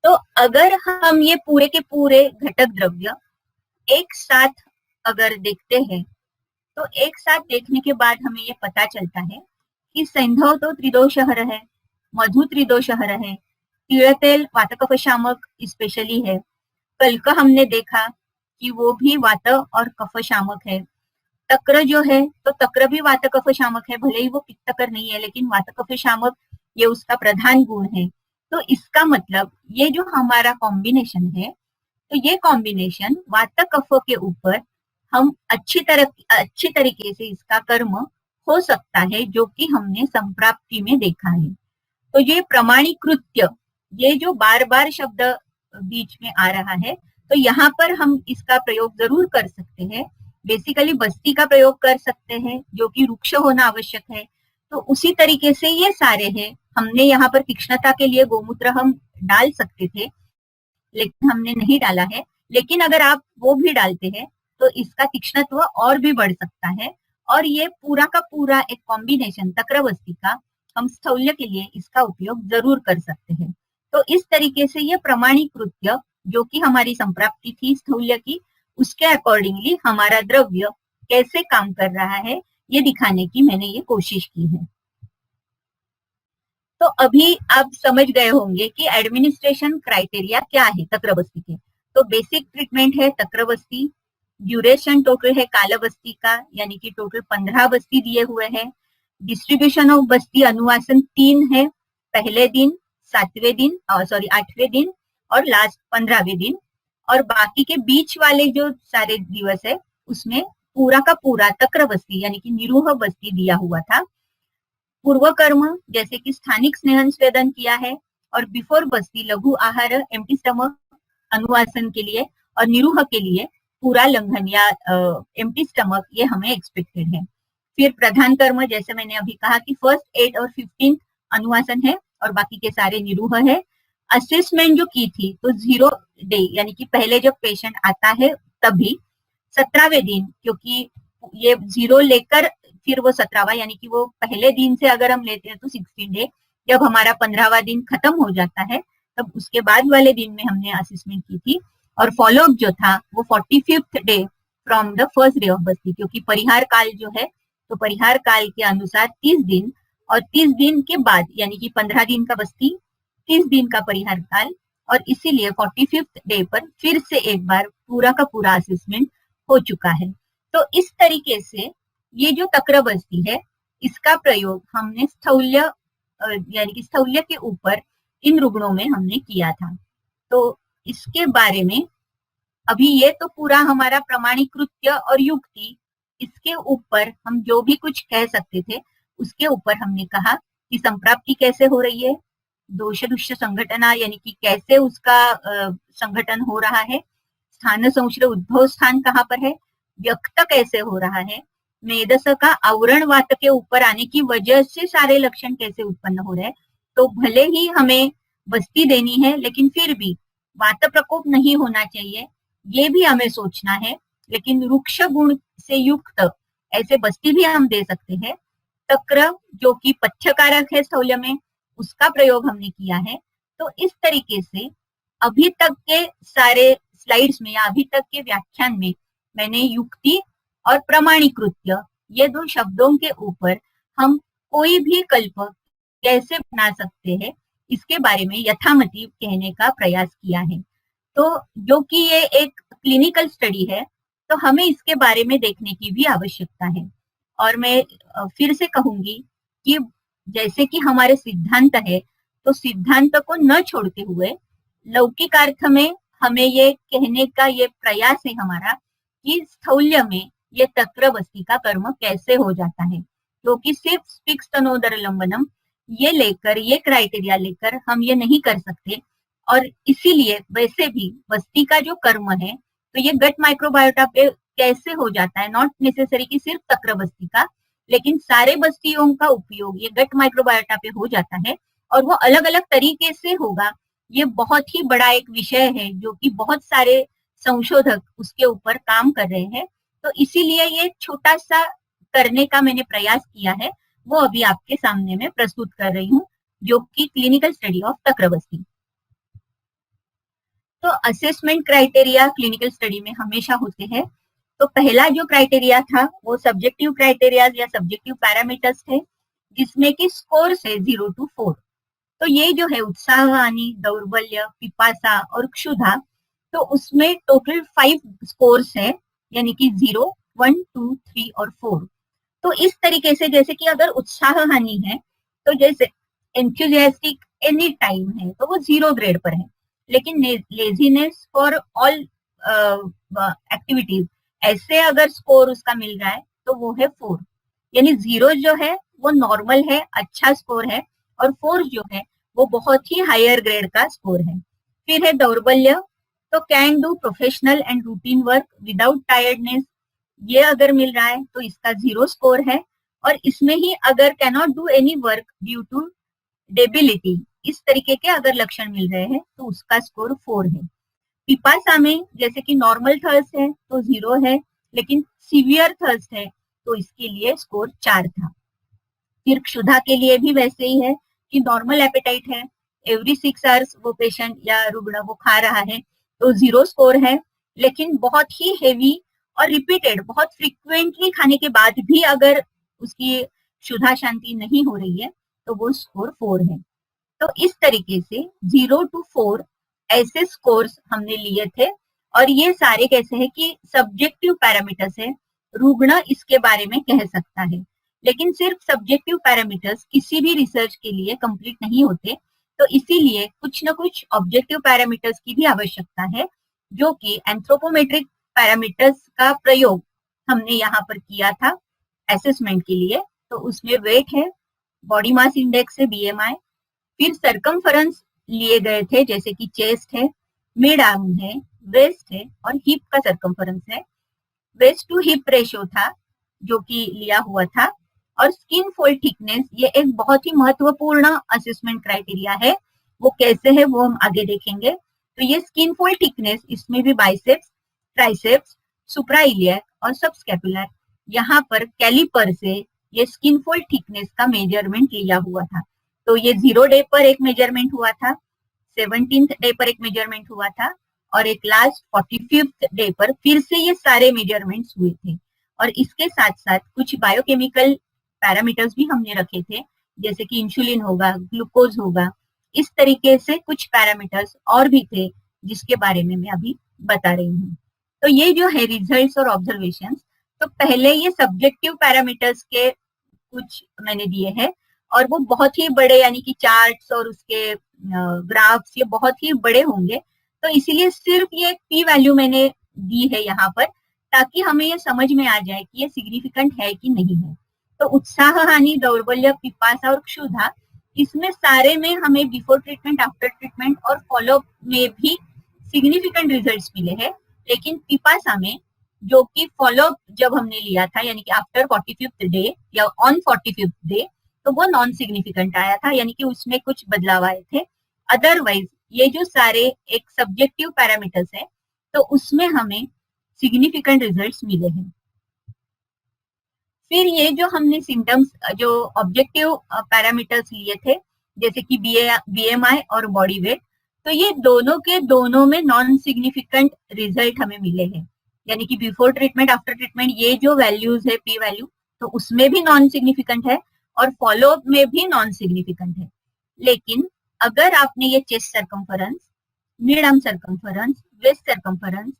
तो अगर हम ये पूरे के पूरे घटक द्रव्य एक साथ अगर देखते हैं, तो एक साथ देखने के बाद हमें ये पता चलता है कि सैंधव तो त्रिदोषहर है, मधु त्रिदोषहर है, तिल तेल वातकफ शामक स्पेशली है, कल्क हमने देखा कि वो भी वात और कफ शामक है, तक्र जो है तो तक्र भी वातकफ शामक है, भले ही वो पित्तकर नहीं है लेकिन वातकफ शामक ये उसका प्रधान गुण है। तो इसका मतलब ये जो हमारा कॉम्बिनेशन है, तो ये कॉम्बिनेशन वात कफ के ऊपर हम अच्छी तरीके से इसका कर्म हो सकता है, जो कि हमने संप्राप्ति में देखा है। तो ये प्रमाणीकृत्य, ये जो बार बार शब्द बीच में आ रहा है, तो यहाँ पर हम इसका प्रयोग जरूर कर सकते हैं। बेसिकली बस्ती का प्रयोग कर सकते हैं जो कि रुक्ष होना आवश्यक है। तो उसी तरीके से ये सारे हैं। हमने यहाँ पर तीक्ष्णता के लिए गोमूत्र हम डाल सकते थे लेकिन हमने नहीं डाला है, लेकिन अगर आप वो भी डालते हैं तो इसका तीक्ष्णत्व और भी बढ़ सकता है। और ये पूरा का पूरा एक कॉम्बिनेशन तक्रबस्ती का हम स्थौल्य के लिए इसका उपयोग जरूर कर सकते हैं। तो इस तरीके से ये प्रमाणीकृत्य जो कि हमारी संप्राप्ति थी स्थौल्य की, उसके अकॉर्डिंगली हमारा द्रव्य कैसे काम कर रहा है ये दिखाने की मैंने ये कोशिश की है। तो अभी आप समझ गए होंगे कि एडमिनिस्ट्रेशन क्राइटेरिया क्या है तक्रबस्ती के। तो बेसिक ट्रीटमेंट है तक्रबस्ती, ड्यूरेशन टोटल है कालबस्ती का यानी कि टोटल 15 बस्ती दिए हुए हैं। डिस्ट्रीब्यूशन ऑफ बस्ती अनुवासन 3 है, पहले दिन, 8वें दिन और लास्ट 15वें दिन, और बाकी के बीच वाले जो सारे दिवस है उसमें पूरा का पूरा तक्र बस्ती यानी कि निरूह बस्ती दिया हुआ था। पूर्व कर्म जैसे कि स्थानिक स्नेहन स्वेदन किया है, और बिफोर बस्ती लघु आहार एम्प्टी स्टमक अनुवासन के लिए, और निरूह के लिए पूरा लंघन या एम्प्टी स्टमक ये हमें एक्सपेक्टेड है। फिर प्रधान कर्म जैसे मैंने अभी कहा कि फर्स्ट 8 और 15 अनुवासन है और बाकी के सारे निरूह है। असेसमेंट जो की थी तो 0 डे यानी कि पहले जब पेशेंट आता है तभी 17वें दिन, क्योंकि ये 0 लेकर फिर वो 17वां यानी कि वो पहले दिन से अगर हम लेते हैं तो 16 डे, जब हमारा 15वां दिन खत्म हो जाता है तब उसके बाद वाले दिन में हमने असेसमेंट की थी। और फॉलोअप जो था वो 45th day from the first day of बस्ती, क्योंकि परिहार काल जो है तो परिहार काल के अनुसार 30 दिन, और 30 दिन के बाद यानी कि 15 दिन का बस्ती, 30 दिन का परिहार काल, और इसीलिए 45th डे पर फिर से एक बार पूरा का पूरा असेसमेंट हो चुका है। तो इस तरीके से ये जो तक्र बस्ती है इसका प्रयोग हमने स्थौल्य यानी कि स्थौल्य के ऊपर इन रुग्णों में हमने किया था। तो इसके बारे में अभी ये तो पूरा हमारा प्रमाणीकृत्य और युक्ति, इसके ऊपर हम जो भी कुछ कह सकते थे उसके ऊपर हमने कहा कि संप्राप्ति कैसे हो रही है, दोष दुष्य संघटना यानी कि कैसे उसका संगठन हो रहा है, स्थान संश्रय उद्भव स्थान कहाँ पर है, व्यक्त कैसे हो रहा है, मेदस का आवरण वात के ऊपर आने की वजह से सारे लक्षण कैसे उत्पन्न हो रहे हैं। तो भले ही हमें बस्ती देनी है लेकिन फिर भी वात प्रकोप नहीं होना चाहिए, ये भी हमें सोचना है। लेकिन वृक्ष गुण से युक्त ऐसे बस्ती भी हम दे सकते हैं। तक्र जो कि पथ्यकारक है स्थौल्य में, उसका प्रयोग हमने किया है। तो इस तरीके से अभी तक के सारे स्लाइड्स में या अभी तक के व्याख्यान में मैंने युक्ति और प्रमाणीकृत्य ये दो शब्दों के ऊपर हम कोई भी कल्प कैसे बना सकते हैं इसके बारे में यथामति कहने का प्रयास किया है। तो जो कि ये एक क्लिनिकल स्टडी है तो हमें इसके बारे में देखने की भी आवश्यकता है। और मैं फिर से कहूंगी कि जैसे कि हमारे सिद्धांत है तो सिद्धांत को न छोड़ते हुए लौकिक अर्थ में हमें ये कहने का ये प्रयास है हमारा कि स्थौल्य में ये तक्र बस्ती का कर्म कैसे हो जाता है, क्योंकि सिर्फ स्पिक्स तनोदर लंबनम ये लेकर ये क्राइटेरिया लेकर हम ये नहीं कर सकते। और इसीलिए वैसे भी बस्ती का जो कर्म है तो ये गट माइक्रोबायोटा पे कैसे हो जाता है, नॉट नेसेसरी कि सिर्फ तक्र बस्ती का, लेकिन सारे बस्तियों का उपयोग ये गट माइक्रोबायोटा पे हो जाता है और वो अलग अलग तरीके से होगा। ये बहुत ही बड़ा एक विषय है जो कि बहुत सारे संशोधक उसके ऊपर काम कर रहे हैं। तो इसीलिए ये छोटा सा करने का मैंने प्रयास किया है, वो अभी आपके सामने में प्रस्तुत कर रही हूँ, जो कि क्लिनिकल स्टडी ऑफ तक्र बस्ती। तो असेसमेंट क्राइटेरिया क्लिनिकल स्टडी में हमेशा होते हैं। तो पहला जो क्राइटेरिया था वो सब्जेक्टिव क्राइटेरिया या सब्जेक्टिव पैरामीटर्स थे, जिसमें कि स्कोर है 0 to 4। तो ये जो है उत्साह हानि, दौर्बल्य, पिपासा और क्षुधा, तो उसमें टोटल 5 स्कोर्स है, यानी कि 0, 1, 2, 3 और 4। तो इस तरीके से जैसे कि अगर उत्साह हानि है तो जैसे एंथुजियास्टिक एनी टाइम है तो वो 0 ग्रेड पर है, लेकिन लेजीनेस फॉर ऑल एक्टिविटीज ऐसे अगर स्कोर उसका मिल रहा है तो वो है 4। यानी 0 जो है वो नॉर्मल है, अच्छा स्कोर है, और 4 जो है वो बहुत ही हायर ग्रेड का स्कोर है। फिर है दौर्बल्य, तो can do professional and routine work without tiredness, ये अगर मिल रहा है तो इसका 0 स्कोर है। और इसमें ही अगर cannot do any work due to debility, इस तरीके के अगर लक्षण मिल रहे हैं तो उसका स्कोर 4 है। पिपासा में जैसे कि नॉर्मल थर्स्ट है तो 0 है, लेकिन सीवियर थर्स्ट है तो इसके लिए स्कोर 4 था। फिर क्षुधा के लिए भी वैसे ही है कि नॉर्मल एपेटाइट है, एवरी 6 आवर्स वो पेशेंट या रुग्ण वो खा रहा है तो 0 स्कोर है, लेकिन बहुत ही हेवी और रिपीटेड बहुत फ्रिक्वेंटली खाने के बाद भी अगर उसकी क्षुधा शांति नहीं हो रही है तो वो स्कोर 4 है। तो इस तरीके से 0 to 4 ऐसे स्कोर्स हमने लिए थे, और ये सारे कैसे है कि सब्जेक्टिव पैरामीटर्स है, रुग्ण इसके बारे में कह सकता है। लेकिन सिर्फ सब्जेक्टिव पैरामीटर्स किसी भी रिसर्च के लिए कंप्लीट नहीं होते, तो इसीलिए कुछ न कुछ ऑब्जेक्टिव पैरामीटर्स की भी आवश्यकता है, जो कि एंथ्रोपोमेट्रिक पैरामीटर्स का प्रयोग हमने यहाँ पर किया था असेसमेंट के लिए। तो उसमें वेट है, बॉडी मास इंडेक्स है BMI, फिर सरकमफरेंस लिए गए थे जैसे कि चेस्ट है, मिड आर्म है, वेस्ट है और हिप का सरकमफरेंस है। वेस्ट टू हिप रेशियो था जो कि लिया हुआ था, और स्किन फोल्ड थिकनेस ये एक बहुत ही महत्वपूर्ण असेसमेंट क्राइटेरिया है। वो कैसे है वो हम आगे देखेंगे। तो ये स्किन फोल्ड थिकनेस, इसमें भी बाइसेप्स, ट्राइसेप्स, सुप्राइलियर और सबस्कैपुलर, यहाँ पर कैलिपर से ये स्किन फोल्ड थिकनेस का मेजरमेंट लिया हुआ था। तो ये 0 डे पर एक मेजरमेंट हुआ था, 17th डे पर एक मेजरमेंट हुआ था, और एक लास्ट 45th डे पर फिर से ये सारे मेजरमेंट्स हुए थे। और इसके साथ साथ कुछ बायोकेमिकल पैरामीटर्स भी हमने रखे थे, जैसे कि इंसुलिन होगा, ग्लूकोज होगा, इस तरीके से कुछ पैरामीटर्स और भी थे जिसके बारे में मैं अभी बता रही हूँ। तो ये जो है रिजल्ट्स और ऑब्जर्वेशंस, तो पहले ये सब्जेक्टिव पैरामीटर्स के कुछ मैंने दिए हैं, और वो बहुत ही बड़े, यानी कि चार्ट्स और उसके ग्राफ्स ये बहुत ही बड़े होंगे, तो इसीलिए सिर्फ ये पी वैल्यू मैंने दी है यहाँ पर, ताकि हमें ये समझ में आ जाए कि ये सिग्निफिकेंट है कि नहीं है। तो उत्साह हानि, दौर्बल्य, पिपासा और क्षुधा, इसमें सारे में हमें बिफोर ट्रीटमेंट, आफ्टर ट्रीटमेंट और फॉलोअप में भी सिग्निफिकेंट रिजल्ट्स मिले हैं। लेकिन पिपासा में, जो कि फॉलोअप जब हमने लिया था, यानी कि आफ्टर 45th डे या ऑन 45th डे, तो वो नॉन सिग्निफिकेंट आया था, यानी कि उसमें कुछ बदलाव आए थे। अदरवाइज ये जो सारे एक सब्जेक्टिव पैरामीटर्स है, तो उसमें हमें सिग्निफिकेंट रिजल्ट्स मिले हैं। फिर ये जो हमने सिम्टम्स, जो ऑब्जेक्टिव पैरामीटर्स लिए थे, जैसे कि BMI और बॉडी वेट, तो ये दोनों के दोनों में नॉन सिग्निफिकेंट रिजल्ट हमें मिले हैं। यानी कि बिफोर ट्रीटमेंट, आफ्टर ट्रीटमेंट, ये जो वैल्यूज है पी वैल्यू, तो उसमें भी नॉन सिग्निफिकेंट है और फॉलोअप में भी नॉन सिग्निफिकेंट है। लेकिन अगर आपने ये chest circumference, mid arm circumference, waist circumference,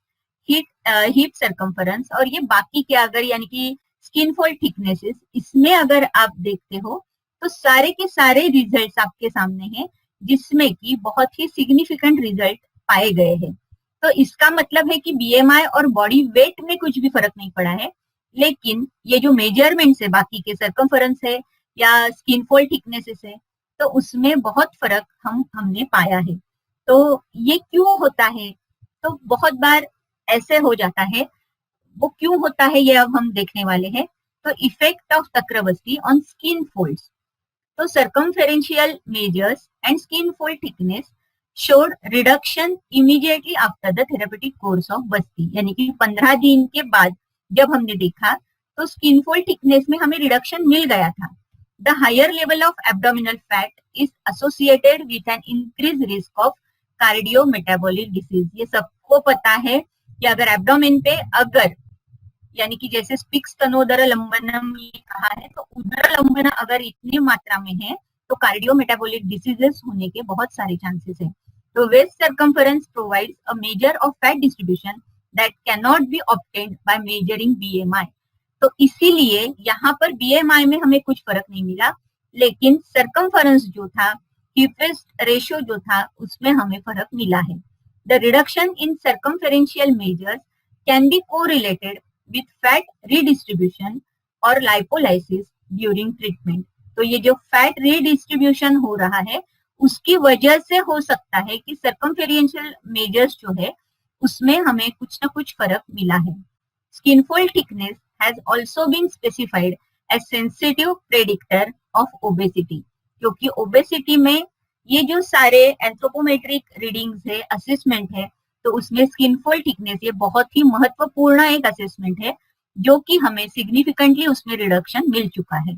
hip circumference और ये बाकी के अगर, यानी कि स्किन फोल्ड थिकनेसेस, इसमें अगर आप देखते हो तो सारे के सारे रिजल्ट्स आपके सामने हैं, जिसमें कि बहुत ही सिग्निफिकेंट रिजल्ट पाए गए हैं। तो इसका मतलब है कि BMI और बॉडी वेट में कुछ भी फर्क नहीं पड़ा है, लेकिन ये जो मेजरमेंट्स है, बाकी के सर्कमफरेंस है या स्किन फोल्ड थिकनेसेस है, तो उसमें बहुत फर्क हमने पाया है। तो ये क्यों होता है? तो बहुत बार ऐसे हो जाता है, वो क्यों होता है ये अब हम देखने वाले हैं। तो effect of Chakravarti on skin folds, तो circumferential measures and skin fold thickness showed reduction immediately after the therapeutic course of बस्ती, यानी कि 15 दिन के बाद जब हमने देखा तो स्किन फोल्ड थिकनेस में हमें रिडक्शन मिल गया था। The higher level of abdominal fat is associated with an increase risk of cardiometabolic disease. ये सबको पता है कि अगर एब्डोमिन पे, अगर यानी कि जैसे स्पिक्स तनोदर लंबनम ये कहा है, तो उदर लंबन अगर इतनी मात्रा में है तो कार्डियोमेटाबॉलिक डिसीजेस होने के बहुत सारे चांसेस हैं। तो waist circumference provides a measure of fat distribution that can not be obtained by measuring BMI। तो इसीलिए यहाँ पर BMI में हमें कुछ फर्क नहीं मिला, लेकिन सर्कम्फरेंस जो था, हिप वेस्ट रेशियो जो था, उसमें हमें फर्क मिला है। The reduction in circumferential measures can be correlated with fat redistribution और lipolysis during treatment। तो ये जो फैट redistribution हो रहा है, उसकी वजह से हो सकता है कि circumferential measures जो है उसमें हमें कुछ ना कुछ फर्क मिला है। Skin fold thickness has also been specified as sensitive predictor of obesity, क्योंकि obesity में ये जो सारे एंथ्रोपोमेट्रिक रीडिंग्स है, असेसमेंट है, तो उसमें स्किन फोल्ड थिकनेस ये बहुत ही महत्वपूर्ण एक असेसमेंट है, जो कि हमें सिग्निफिकेंटली उसमें रिडक्शन मिल चुका है।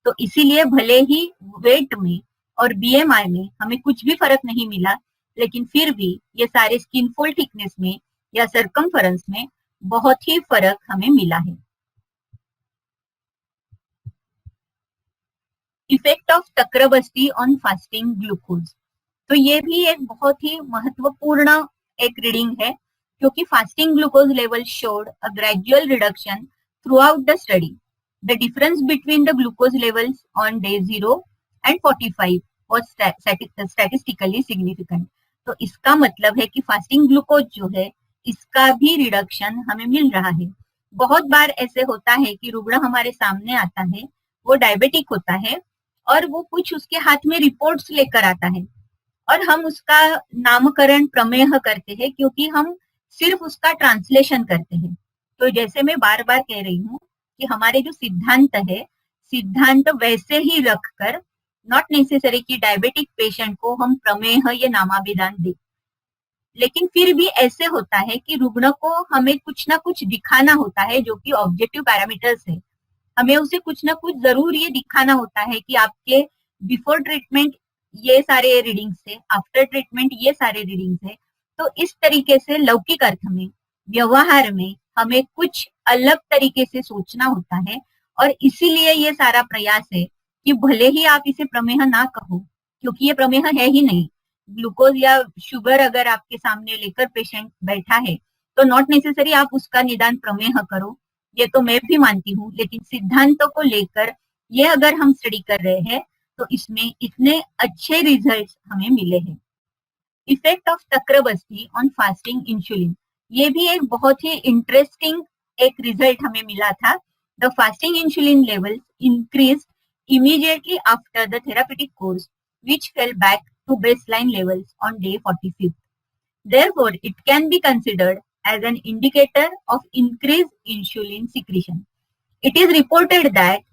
तो इसीलिए भले ही वेट में और BMI में हमें कुछ भी फर्क नहीं मिला, लेकिन फिर भी ये सारे स्किन फोल्ड थिकनेस में या सर्कम्फरेंस में बहुत ही फर्क हमें मिला है। Effect of Chakravarti on fasting glucose, तो ये भी एक बहुत ही महत्वपूर्ण एक रीडिंग है, क्योंकि fasting glucose level showed a gradual reduction through out the study. The difference between the glucose levels on day 0 and 45 was statistically significant। तो इसका मतलब है कि फास्टिंग ग्लूकोज जो है, इसका भी रिडक्शन हमें मिल रहा है। बहुत बार ऐसे होता है कि रुग्ण हमारे सामने आता है, वो डायबिटिक होता है और वो कुछ उसके हाथ में रिपोर्ट्स लेकर आता है और हम उसका नामकरण प्रमेह करते हैं क्योंकि हम सिर्फ उसका ट्रांसलेशन करते हैं। तो जैसे मैं बार बार कह रही हूँ कि हमारे जो सिद्धांत है, सिद्धांत वैसे ही रखकर, नॉट नेसेसरी कि डायबिटिक पेशेंट को हम प्रमेह या नामाभिधान दें। लेकिन फिर भी ऐसे होता है कि रुग्ण को हमें कुछ ना कुछ दिखाना होता है जो कि ऑब्जेक्टिव पैरामीटर्स है। हमें उसे कुछ ना कुछ जरूर ये दिखाना होता है कि आपके बिफोर ट्रीटमेंट ये सारे रीडिंग्स है, आफ्टर ट्रीटमेंट ये सारे रीडिंग्स है। तो इस तरीके से लौकिक अर्थ में, व्यवहार में हमें कुछ अलग तरीके से सोचना होता है और इसीलिए ये सारा प्रयास है कि भले ही आप इसे प्रमेह ना कहो, क्योंकि ये प्रमेह है ही नहीं। ग्लूकोज या शुगर अगर आपके सामने लेकर पेशेंट बैठा है तो नॉट नेसेसरी आप उसका निदान प्रमेह करो, ये तो मैं भी मानती हूँ, लेकिन सिद्धांतों को लेकर ये अगर हम स्टडी कर रहे हैं तो इसमें इतने अच्छे रिजल्ट्स हमें मिले हैं। Effect of takrabasti on fasting insulin, ये भी एक बहुत ही इंटरेस्टिंग एक रिजल्ट हमें मिला था। The fasting insulin levels increase immediately after the therapeutic course, which fell back to baseline levels on day 45th. Therefore, it can be considered as an indicator of increased insulin secretion. It is reported that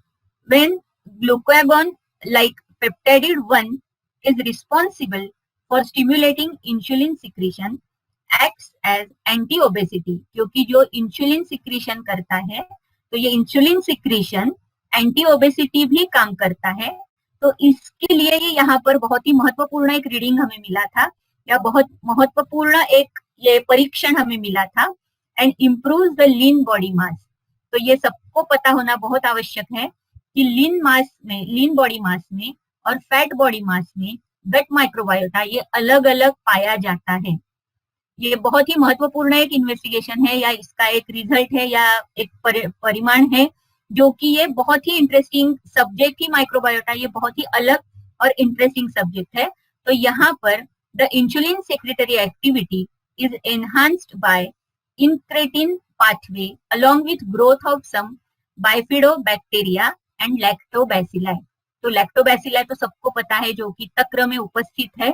when glucagon like peptide 1 is responsible for stimulating insulin secretion, acts as anti-obesity, क्योंकि जो insulin secretion करता है तो ये insulin secretion anti obesity भी काम करता है। तो इसके लिए ये यहाँ पर बहुत ही महत्वपूर्ण एक रीडिंग हमें मिला था, या बहुत महत्वपूर्ण एक ये परीक्षण हमें मिला था। And improve the lean body mass, तो ये सबको पता होना बहुत आवश्यक है कि लीन मास में, लीन बॉडी मास में और फैट बॉडी मास में गट माइक्रोबायोटा ये अलग अलग पाया जाता है। ये बहुत ही महत्वपूर्ण एक इन्वेस्टिगेशन है, या इसका एक रिजल्ट है, या एक परिमाण है, जो कि ये बहुत ही इंटरेस्टिंग सब्जेक्ट ही माइक्रोबायोटा, ये बहुत ही अलग और इंटरेस्टिंग सब्जेक्ट है। तो यहाँ पर the insulin secretory activity is enhanced by incretin pathway along with growth of some bifidobacteria and lactobacilli। तो lactobacilli तो सबको पता है जो कि तक्र में उपस्थित है।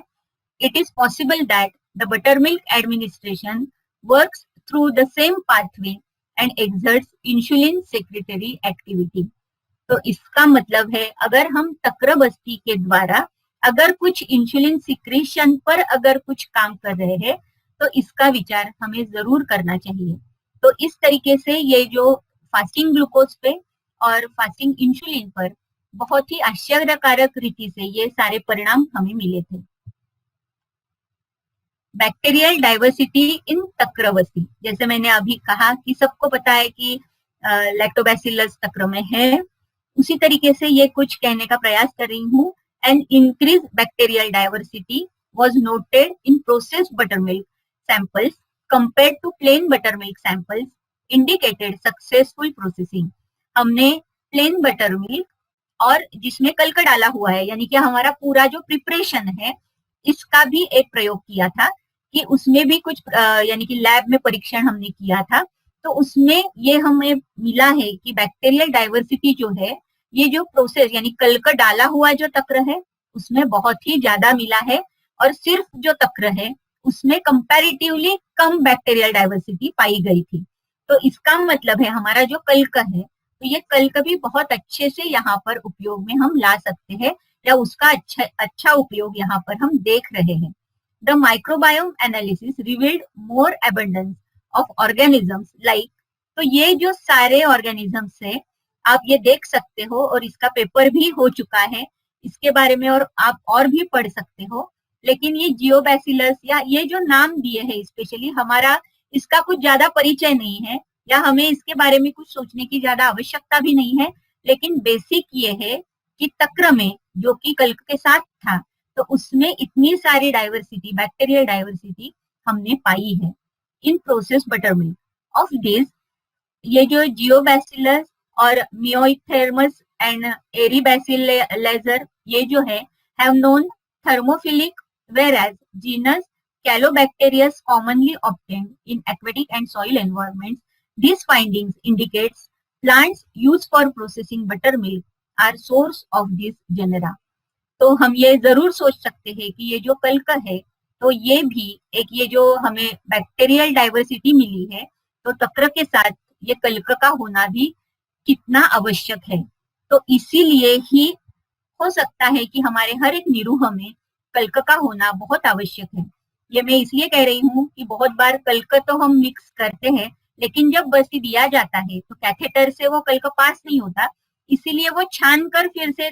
It is possible that the buttermilk administration works through the same pathway and exerts insulin secretory activity। तो इसका मतलब है अगर हम तक्रबस्ती के द्वारा अगर कुछ इंसुलिन सिक्रेशन पर अगर कुछ काम कर रहे हैं तो इसका विचार हमें जरूर करना चाहिए। तो इस तरीके से ये जो फास्टिंग ग्लूकोज पे और फास्टिंग इंसुलिन पर बहुत ही आश्चर्यकारक रीति से ये सारे परिणाम हमें मिले थे। बैक्टीरियल डाइवर्सिटी इन तक्रबस्ती, जैसे मैंने अभी कहा कि सबको पता है कि लैक्टोबैसिलस तक्र में है, उसी तरीके से ये कुछ कहने का प्रयास कर रही हूँ। And increase bacterial diversity was noted in processed buttermilk samples compared to plain buttermilk samples indicated successful processing. हमने प्लेन बटरमिल्क और जिसमें कलका डाला हुआ है, यानी कि हमारा पूरा जो प्रिपरेशन है, इसका भी एक प्रयोग किया था कि उसमें भी कुछ यानी कि लैब में परीक्षण हमने किया था। तो उसमें ये हमें मिला है कि बैक्टीरियल डाइवर्सिटी जो है, ये जो प्रोसेस यानी कलका डाला हुआ जो तक्र है उसमें बहुत ही ज्यादा मिला है, और सिर्फ जो तक्र है उसमें कंपैरेटिवली कम बैक्टीरियल डाइवर्सिटी पाई गई थी। तो इसका मतलब है हमारा जो कल्क है, तो ये कल्क भी बहुत अच्छे से यहाँ पर उपयोग में हम ला सकते हैं, या उसका अच्छा उपयोग यहाँ पर हम देख रहे हैं। The microbiome analysis revealed more abundance of organisms like, तो ये जो सारे ऑर्गेनिजम्स है आप ये देख सकते हो, और इसका पेपर भी हो चुका है इसके बारे में, और आप और भी पढ़ सकते हो। लेकिन ये जियोबैसिलस या ये जो नाम दिए हैं स्पेशली, हमारा इसका कुछ ज्यादा परिचय नहीं है, या हमें इसके बारे में कुछ सोचने की ज्यादा आवश्यकता भी नहीं है। लेकिन बेसिक ये है कि तक्र में जो कि कल्क के साथ था, तो उसमें इतनी सारी डाइवर्सिटी, बैक्टीरियल डाइवर्सिटी हमने पाई है in process buttermilk of this. ये जो जियोबैसिलस और मियोइथर्मस एंड एरीबैसिलेजर ये जो है have known thermophilic, whereas genus Calobacterius commonly obtained in aquatic and soil environments These findings indicates plants used for processing buttermilk are source of this genera. तो हम ये जरूर सोच सकते हैं कि ये जो कल्क है तो ये भी एक, ये जो हमें बैक्टीरियल डाइवर्सिटी मिली है तो तक्र के साथ ये कल्क का होना भी कितना आवश्यक है। तो इसीलिए ही हो सकता है कि हमारे हर एक निरूह में कल्क का होना बहुत आवश्यक है। ये मैं इसलिए कह रही हूँ कि बहुत बार कल्क तो हम मिक्स करते हैं, लेकिन जब बस्ती दिया जाता है तो कैथेटर से वो कल्क पास नहीं होता, इसीलिए वो छान कर फिर से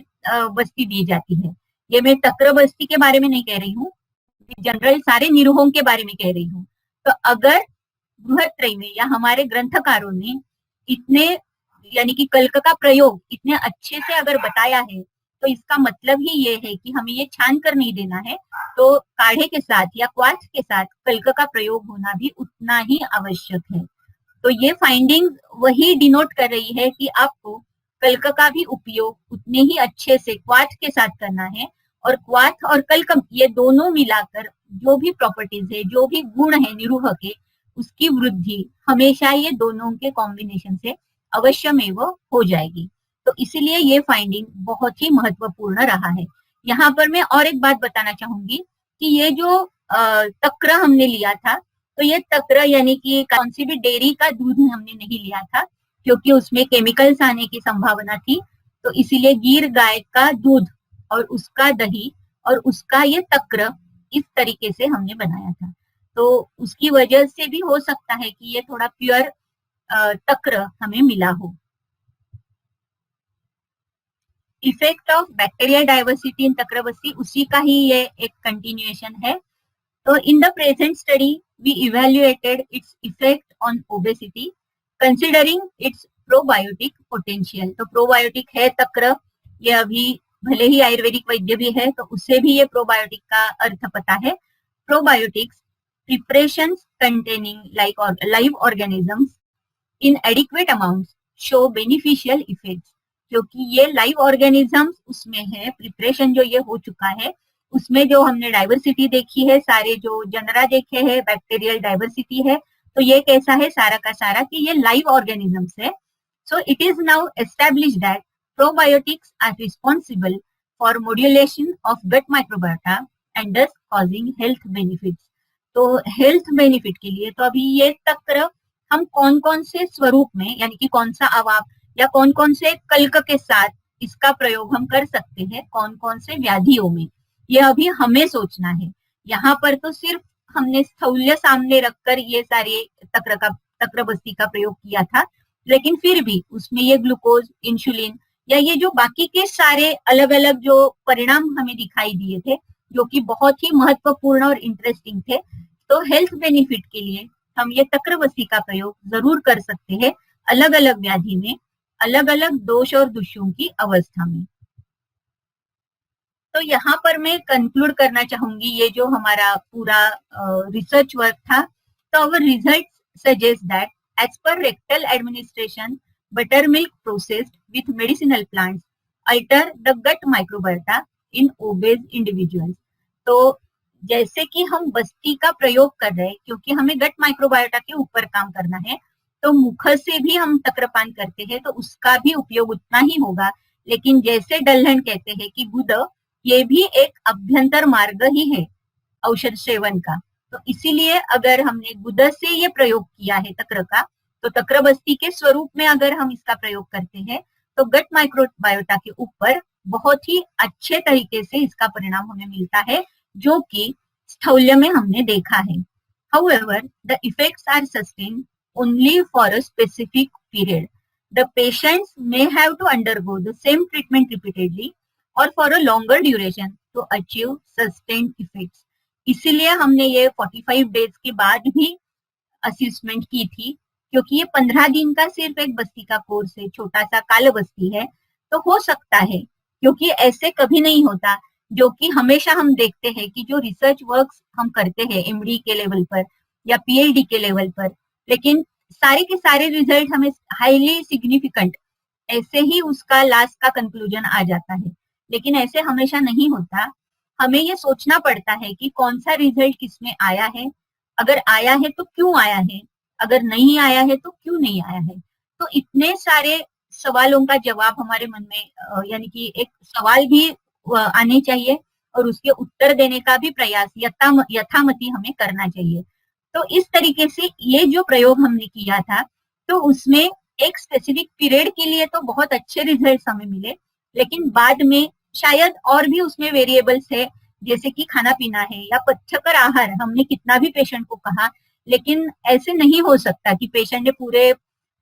बस्ती दी जाती है। ये मैं तक्र बस्ती के बारे में नहीं कह रही हूँ, जनरल सारे निरूहों के बारे में कह रही हूँ। तो अगर बृहत्रयी में या हमारे ग्रंथकारों ने इतने यानी कि कल्क का प्रयोग इतने अच्छे से अगर बताया है तो इसका मतलब ही ये है कि हमें ये छान कर नहीं देना है, तो काढ़े के साथ या क्वाथ के साथ कल्क का प्रयोग होना भी उतना ही आवश्यक है। तो ये फाइंडिंग वही डिनोट कर रही है कि आपको कल्क का भी उपयोग उतने ही अच्छे से क्वाथ के साथ करना है, और क्वाथ और कल्क ये दोनों मिलाकर जो भी प्रॉपर्टीज है, जो भी गुण है निरूह के, उसकी वृद्धि हमेशा ये दोनों के कॉम्बिनेशन से अवश्य में वो हो जाएगी। तो इसीलिए ये फाइंडिंग बहुत ही महत्वपूर्ण रहा है। यहाँ पर मैं और एक बात बताना चाहूंगी कि ये जो तक्र हमने लिया था, तो ये तक्र यानी कि कौन सी भी डेयरी का दूध हमने नहीं लिया था, क्योंकि उसमें केमिकल्स आने की संभावना थी। तो इसीलिए गिर गाय का दूध और उसका दही और उसका ये तक्र इस तरीके से हमने बनाया था। तो उसकी वजह से भी हो सकता है कि ये थोड़ा प्योर तक्र हमें मिला हो। Effect of bacterial diversity in takrabasti, उसी का ही ये एक कंटिन्यूएशन है। तो in the present study we evaluated its effect on obesity considering its probiotic potential. तो प्रोबायोटिक है तक्र, ये अभी भले ही आयुर्वेदिक वैद्य भी है तो उससे भी ये प्रोबायोटिक का अर्थ पता है। Probiotics preparations containing live organisms in adequate amounts show beneficial effects. क्योंकि ये लाइव ऑर्गेनिजम्स उसमें है, प्रिपरेशन जो ये हो चुका है उसमें जो हमने डाइवर्सिटी देखी है, सारे जो जनरा देखे हैं, बैक्टीरियल डाइवर्सिटी है, तो ये कैसा है सारा का सारा कि ये लाइव ऑर्गेनिजम्स है। So it is now establish that probiotics are responsible for modulation of gut microbiota and thus causing health benefits. तो हेल्थ बेनिफिट के लिए तो अभी ये तक्र हम कौन कौन से स्वरूप में यानी कि कौन सा अवाप या कौन कौन से कल्क के साथ इसका प्रयोग हम कर सकते हैं, कौन कौन से व्याधियों में, ये अभी हमें सोचना है। यहाँ पर तो सिर्फ हमने स्थौल्य सामने रखकर ये सारे तक्र बस्ती का प्रयोग किया था, लेकिन फिर भी उसमें ये ग्लूकोज, इंसुलिन या ये जो बाकी के सारे अलग अलग जो परिणाम हमें दिखाई दिए थे जो कि बहुत ही महत्वपूर्ण और इंटरेस्टिंग थे, तो हेल्थ बेनिफिट के लिए हम ये तक्र बस्ती का प्रयोग जरूर कर सकते हैं अलग अलग व्याधि में, अलग अलग दोष और दुष्यों की अवस्था में। तो यहाँ पर मैं कंक्लूड करना चाहूंगी ये जो हमारा पूरा रिसर्च वर्क था। तो our result suggest that as per rectal administration butter milk processed with medicinal plants alter the gut microbiota in obese individuals. तो जैसे कि हम बस्ती का प्रयोग कर रहे हैं क्योंकि हमें गट माइक्रोबायोटा के ऊपर काम करना है, तो मुख से भी हम तक्रपान करते हैं तो उसका भी उपयोग उतना ही होगा। लेकिन जैसे डल्हन कहते हैं कि गुद ये भी एक अभ्यंतर मार्ग ही है औषध सेवन का, तो इसीलिए अगर हमने गुद से ये प्रयोग किया है तक्र का, तो तक्र बस्ती के स्वरूप में अगर हम इसका प्रयोग करते हैं तो गट माइक्रोबायोटा के ऊपर बहुत ही अच्छे तरीके से इसका परिणाम हमें मिलता है, जो कि स्थौल्य में हमने देखा है। However, the effects are sustained only for a specific period. The patients may have to undergo the same treatment repeatedly or for a longer duration to achieve sustained effects. इसीलिए हमने ये 45 डेज के बाद भी असेसमेंट की थी, क्योंकि ये 15 दिन का सिर्फ एक बस्ती का कोर्स है, छोटा सा काल बस्ती है। तो हो सकता है, क्योंकि ऐसे कभी नहीं होता, जो कि हमेशा हम देखते हैं कि जो रिसर्च वर्क्स हम करते हैं एमडी के लेवल पर या पीएचडी के लेवल पर, लेकिन सारे के सारे रिजल्ट हमें हाईली सिग्निफिकेंट ऐसे ही उसका लास्ट का कंक्लूजन आ जाता है। लेकिन ऐसे हमेशा नहीं होता, हमें ये सोचना पड़ता है कि कौन सा रिजल्ट किसमें आया है, अगर आया है तो क्यों आया है, अगर नहीं आया है तो क्यों नहीं आया है। तो इतने सारे सवालों का जवाब हमारे मन में यानी कि एक सवाल भी आने चाहिए और उसके उत्तर देने का भी प्रयास यथामति हमें करना चाहिए। तो इस तरीके से ये जो प्रयोग हमने किया था, तो उसमें एक स्पेसिफिक पीरियड के लिए तो बहुत अच्छे रिजल्ट्स हमें मिले, लेकिन बाद में शायद और भी उसमें वेरिएबल्स है, जैसे कि खाना पीना है या पथ्यकर आहार। हमने कितना भी पेशेंट को कहा, लेकिन ऐसे नहीं हो सकता कि पेशेंट ने पूरे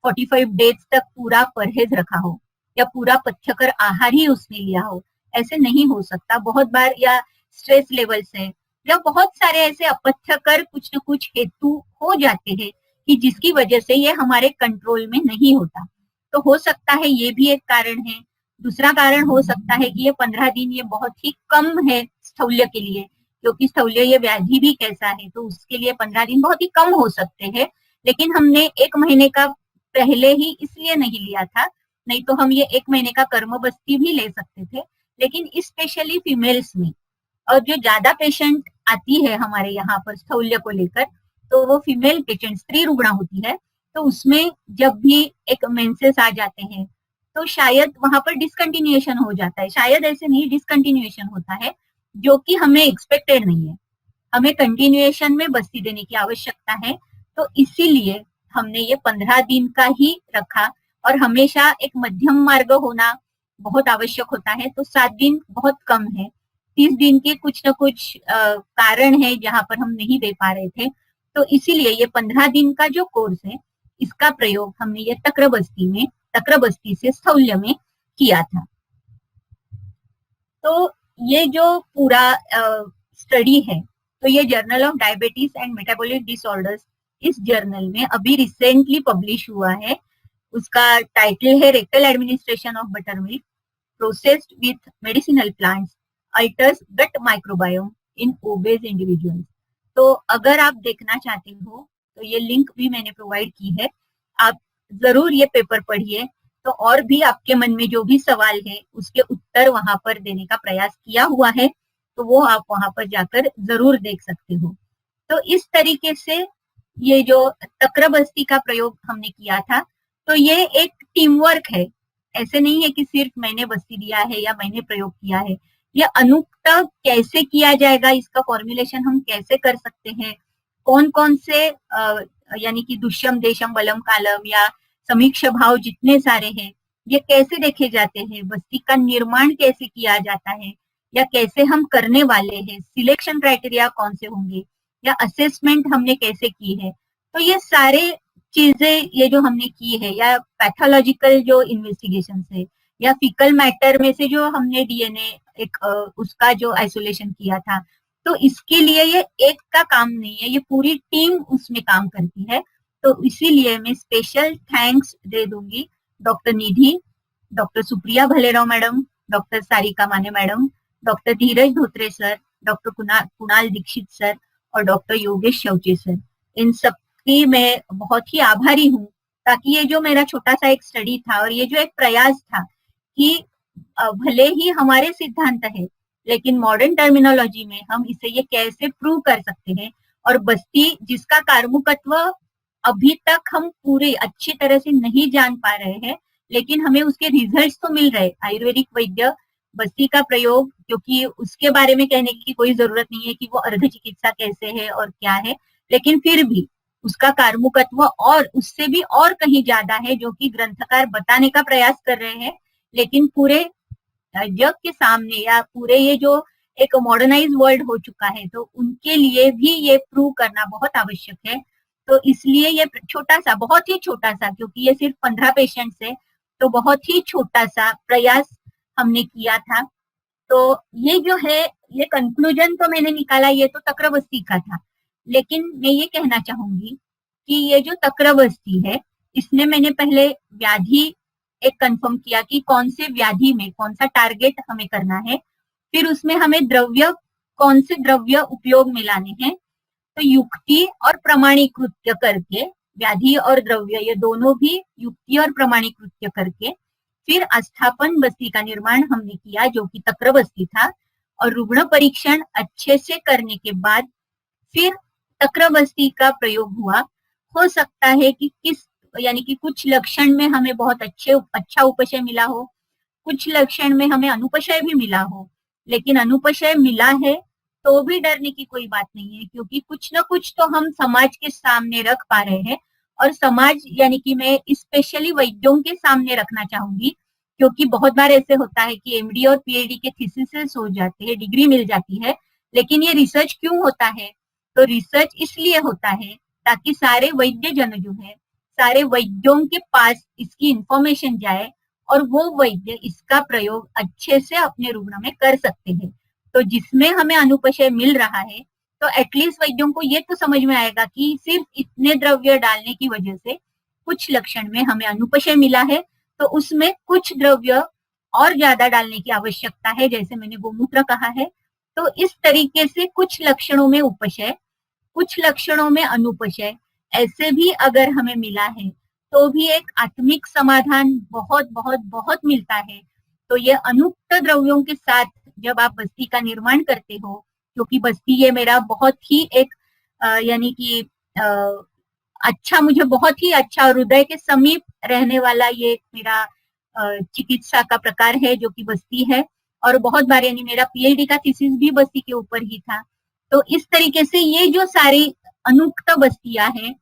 45 डेज तक पूरा परहेज रखा हो या पूरा पथ्यकर आहार ही उसने लिया हो। ऐसे नहीं हो सकता। बहुत बार या स्ट्रेस लेवल से या बहुत सारे ऐसे अपथ्यकर कुछ न कुछ हेतु हो जाते हैं कि जिसकी वजह से ये हमारे कंट्रोल में नहीं होता। तो हो सकता है ये भी एक कारण है। दूसरा कारण हो सकता है कि ये 15 दिन ये बहुत ही कम है स्थौल्य के लिए, क्योंकि स्थौल्य ये व्याधि भी कैसा है, तो उसके लिए 15 दिन बहुत ही कम हो सकते हैं। लेकिन हमने 1 महीने का पहले ही इसलिए नहीं लिया था, नहीं तो हम ये 1 महीने का कर्मबस्ती भी ले सकते थे। लेकिन स्पेशली फीमेल्स में, और जो ज्यादा पेशेंट आती है हमारे यहाँ पर स्थौल्य को लेकर, तो वो फीमेल पेशेंट स्त्री रुग्णा होती है। तो उसमें जब भी एक मेंसेस आ जाते हैं तो शायद वहां पर डिसकंटिन्यूएशन हो जाता है, शायद ऐसे नहीं, डिसकंटिन्यूएशन होता है, जो कि हमें एक्सपेक्टेड नहीं है। हमें कंटिन्यूएशन में बस्ती देने की आवश्यकता है, तो इसीलिए हमने ये 15 दिन का ही रखा। और हमेशा एक मध्यम मार्ग होना बहुत आवश्यक होता है, तो 7 दिन बहुत कम है। 30 दिन के कुछ न कुछ कारण है जहां पर हम नहीं दे पा रहे थे, तो इसीलिए ये 15 दिन का जो कोर्स है, इसका प्रयोग हमने ये तक्रबस्ती से स्थौल्य में किया था। तो ये जो पूरा स्टडी है, तो ये journal of diabetes and metabolic disorders, इस जर्नल में अभी रिसेंटली पब्लिश हुआ है। उसका टाइटल है rectal administration of butter milk processed with medicinal plants alters gut microbiome in obese individuals. तो अगर आप देखना चाहते हो तो ये लिंक भी मैंने प्रोवाइड की है, आप जरूर ये पेपर पढ़िए। तो और भी आपके मन में जो भी सवाल है उसके उत्तर वहां पर देने का प्रयास किया हुआ है, तो वो आप वहां पर जाकर जरूर देख सकते हो। तो इस तरीके से ये जो तक्रबस्ती का प्रयोग हमने किया था, तो ये एक टीम वर्क है। ऐसे नहीं है कि सिर्फ मैंने बस्ती दिया है या मैंने प्रयोग किया है। ये अनुक्त कैसे किया जाएगा, इसका फॉर्मुलेशन हम कैसे कर सकते हैं, कौन कौन से यानी कि दुष्यम देशम बलम कालम या समीक्ष भाव जितने सारे हैं, ये कैसे देखे जाते हैं, बस्ती का निर्माण कैसे किया जाता है या कैसे हम करने वाले हैं, सिलेक्शन क्राइटेरिया कौन से होंगे या असेसमेंट हमने कैसे की है। तो ये सारे चीजें ये जो हमने की है, या पैथोलॉजिकल जो इन्वेस्टिगेशन है, या फीकल मैटर में से जो हमने डीएनए एक उसका जो आइसोलेशन किया था, तो इसके लिए ये एक का काम नहीं है, ये पूरी टीम उसमें काम करती है। तो इसीलिए मैं स्पेशल थैंक्स दे दूंगी doctor Nidhi, doctor Supriya Bhalerao madam, doctor Sarika Mane madam, doctor Dhiraj Dhotre sir, doctor Kunal Dixit sir और डॉक्टर योगेश शौचे सर। इन सबकी मैं बहुत ही आभारी हूँ, ताकि ये जो मेरा छोटा सा एक स्टडी था और ये जो एक प्रयास था कि भले ही हमारे सिद्धांत है, लेकिन मॉडर्न टर्मिनोलॉजी में हम इसे ये कैसे प्रूव कर सकते हैं, और बस्ती जिसका कार्मुकत्व अभी तक हम पूरे अच्छी तरह से नहीं जान पा रहे हैं, लेकिन हमें उसके रिजल्ट्स तो मिल रहे। आयुर्वेदिक वैद्य बस्ती का प्रयोग, क्योंकि उसके बारे में कहने की कोई जरूरत नहीं है कि वो अर्ध चिकित्सा कैसे है और क्या है, लेकिन फिर भी उसका कार्मुकत्व और उससे भी और कहीं ज्यादा है, जो कि ग्रंथकार बताने का प्रयास कर रहे हैं। लेकिन पूरे जग के सामने या पूरे ये जो एक मॉडर्नाइज वर्ल्ड हो चुका है, तो उनके लिए भी ये प्रूव करना बहुत आवश्यक है। तो इसलिए ये छोटा सा, बहुत ही छोटा सा, क्योंकि ये सिर्फ 15 पेशेंट्स है, तो बहुत ही छोटा सा प्रयास हमने किया था। तो ये जो है, ये कंक्लूजन तो मैंने निकाला, ये तो तक्रबस्ती का था। लेकिन मैं ये कहना चाहूंगी कि ये जो तक्रबस्ती है, इसमें मैंने पहले व्याधि एक कंफर्म किया कि कौन से व्याधि में कौन सा टारगेट हमें करना है, फिर उसमें हमें द्रव्य, कौन से द्रव्य उपयोग में लाने हैं। तो युक्ति और प्रमाणीकृत्य करके, व्याधि और द्रव्य ये दोनों भी युक्ति और प्रमाणीकृत्य करके, फिर अस्थापन बस्ती का निर्माण हमने किया, जो कि तक्रबस्ती था। और रुग्ण परीक्षण अच्छे से करने के बाद फिर तक्रबस्ती का प्रयोग हुआ। हो सकता है कि किस यानी कि कुछ लक्षण में हमें बहुत अच्छा उपशय मिला हो, कुछ लक्षण में हमें अनुपशय भी मिला हो, लेकिन अनुपशय मिला है तो भी डरने की कोई बात नहीं है, क्योंकि कुछ ना कुछ तो हम समाज के सामने रख पा रहे हैं। और समाज यानी कि मैं स्पेशली वैद्यों के सामने रखना चाहूंगी, क्योंकि बहुत बार ऐसे होता है कि एमडी और पीएचडी के थीसिस हो जाते हैं, डिग्री मिल जाती है, लेकिन ये रिसर्च क्यों होता है? तो रिसर्च इसलिए होता है ताकि सारे वैद्य जन जो है, सारे वैद्यों के पास इसकी इंफॉर्मेशन जाए और वो वैद्य इसका प्रयोग अच्छे से अपने रुग्ण में कर सकते हैं। तो जिसमें हमें अनुपशय मिल रहा है, तो एटलीस्ट वैद्यों को ये तो समझ में आएगा कि सिर्फ इतने द्रव्य डालने की वजह से कुछ लक्षण में हमें अनुपशय मिला है, तो उसमें कुछ द्रव्य और ज्यादा डालने की आवश्यकता है, जैसे मैंने गोमूत्र कहा है। तो इस तरीके से कुछ लक्षणों में उपशय, कुछ लक्षणों में अनुपशय ऐसे भी अगर हमें मिला है, तो भी एक आत्मिक समाधान बहुत बहुत बहुत मिलता है। तो ये अनुक्त द्रव्यों के साथ जब आप बस्ती का निर्माण करते हो, क्योंकि बस्ती ये मेरा बहुत ही एक यानी कि अच्छा, मुझे बहुत ही अच्छा हृदय के समीप रहने वाला ये मेरा चिकित्सा का प्रकार है जो कि बस्ती है। और बहुत बार यानी मेरा पीएचडी का थीसिस भी बस्ती के ऊपर ही था। तो इस तरीके से ये जो सारी अनुक्त बस्तियां हैं,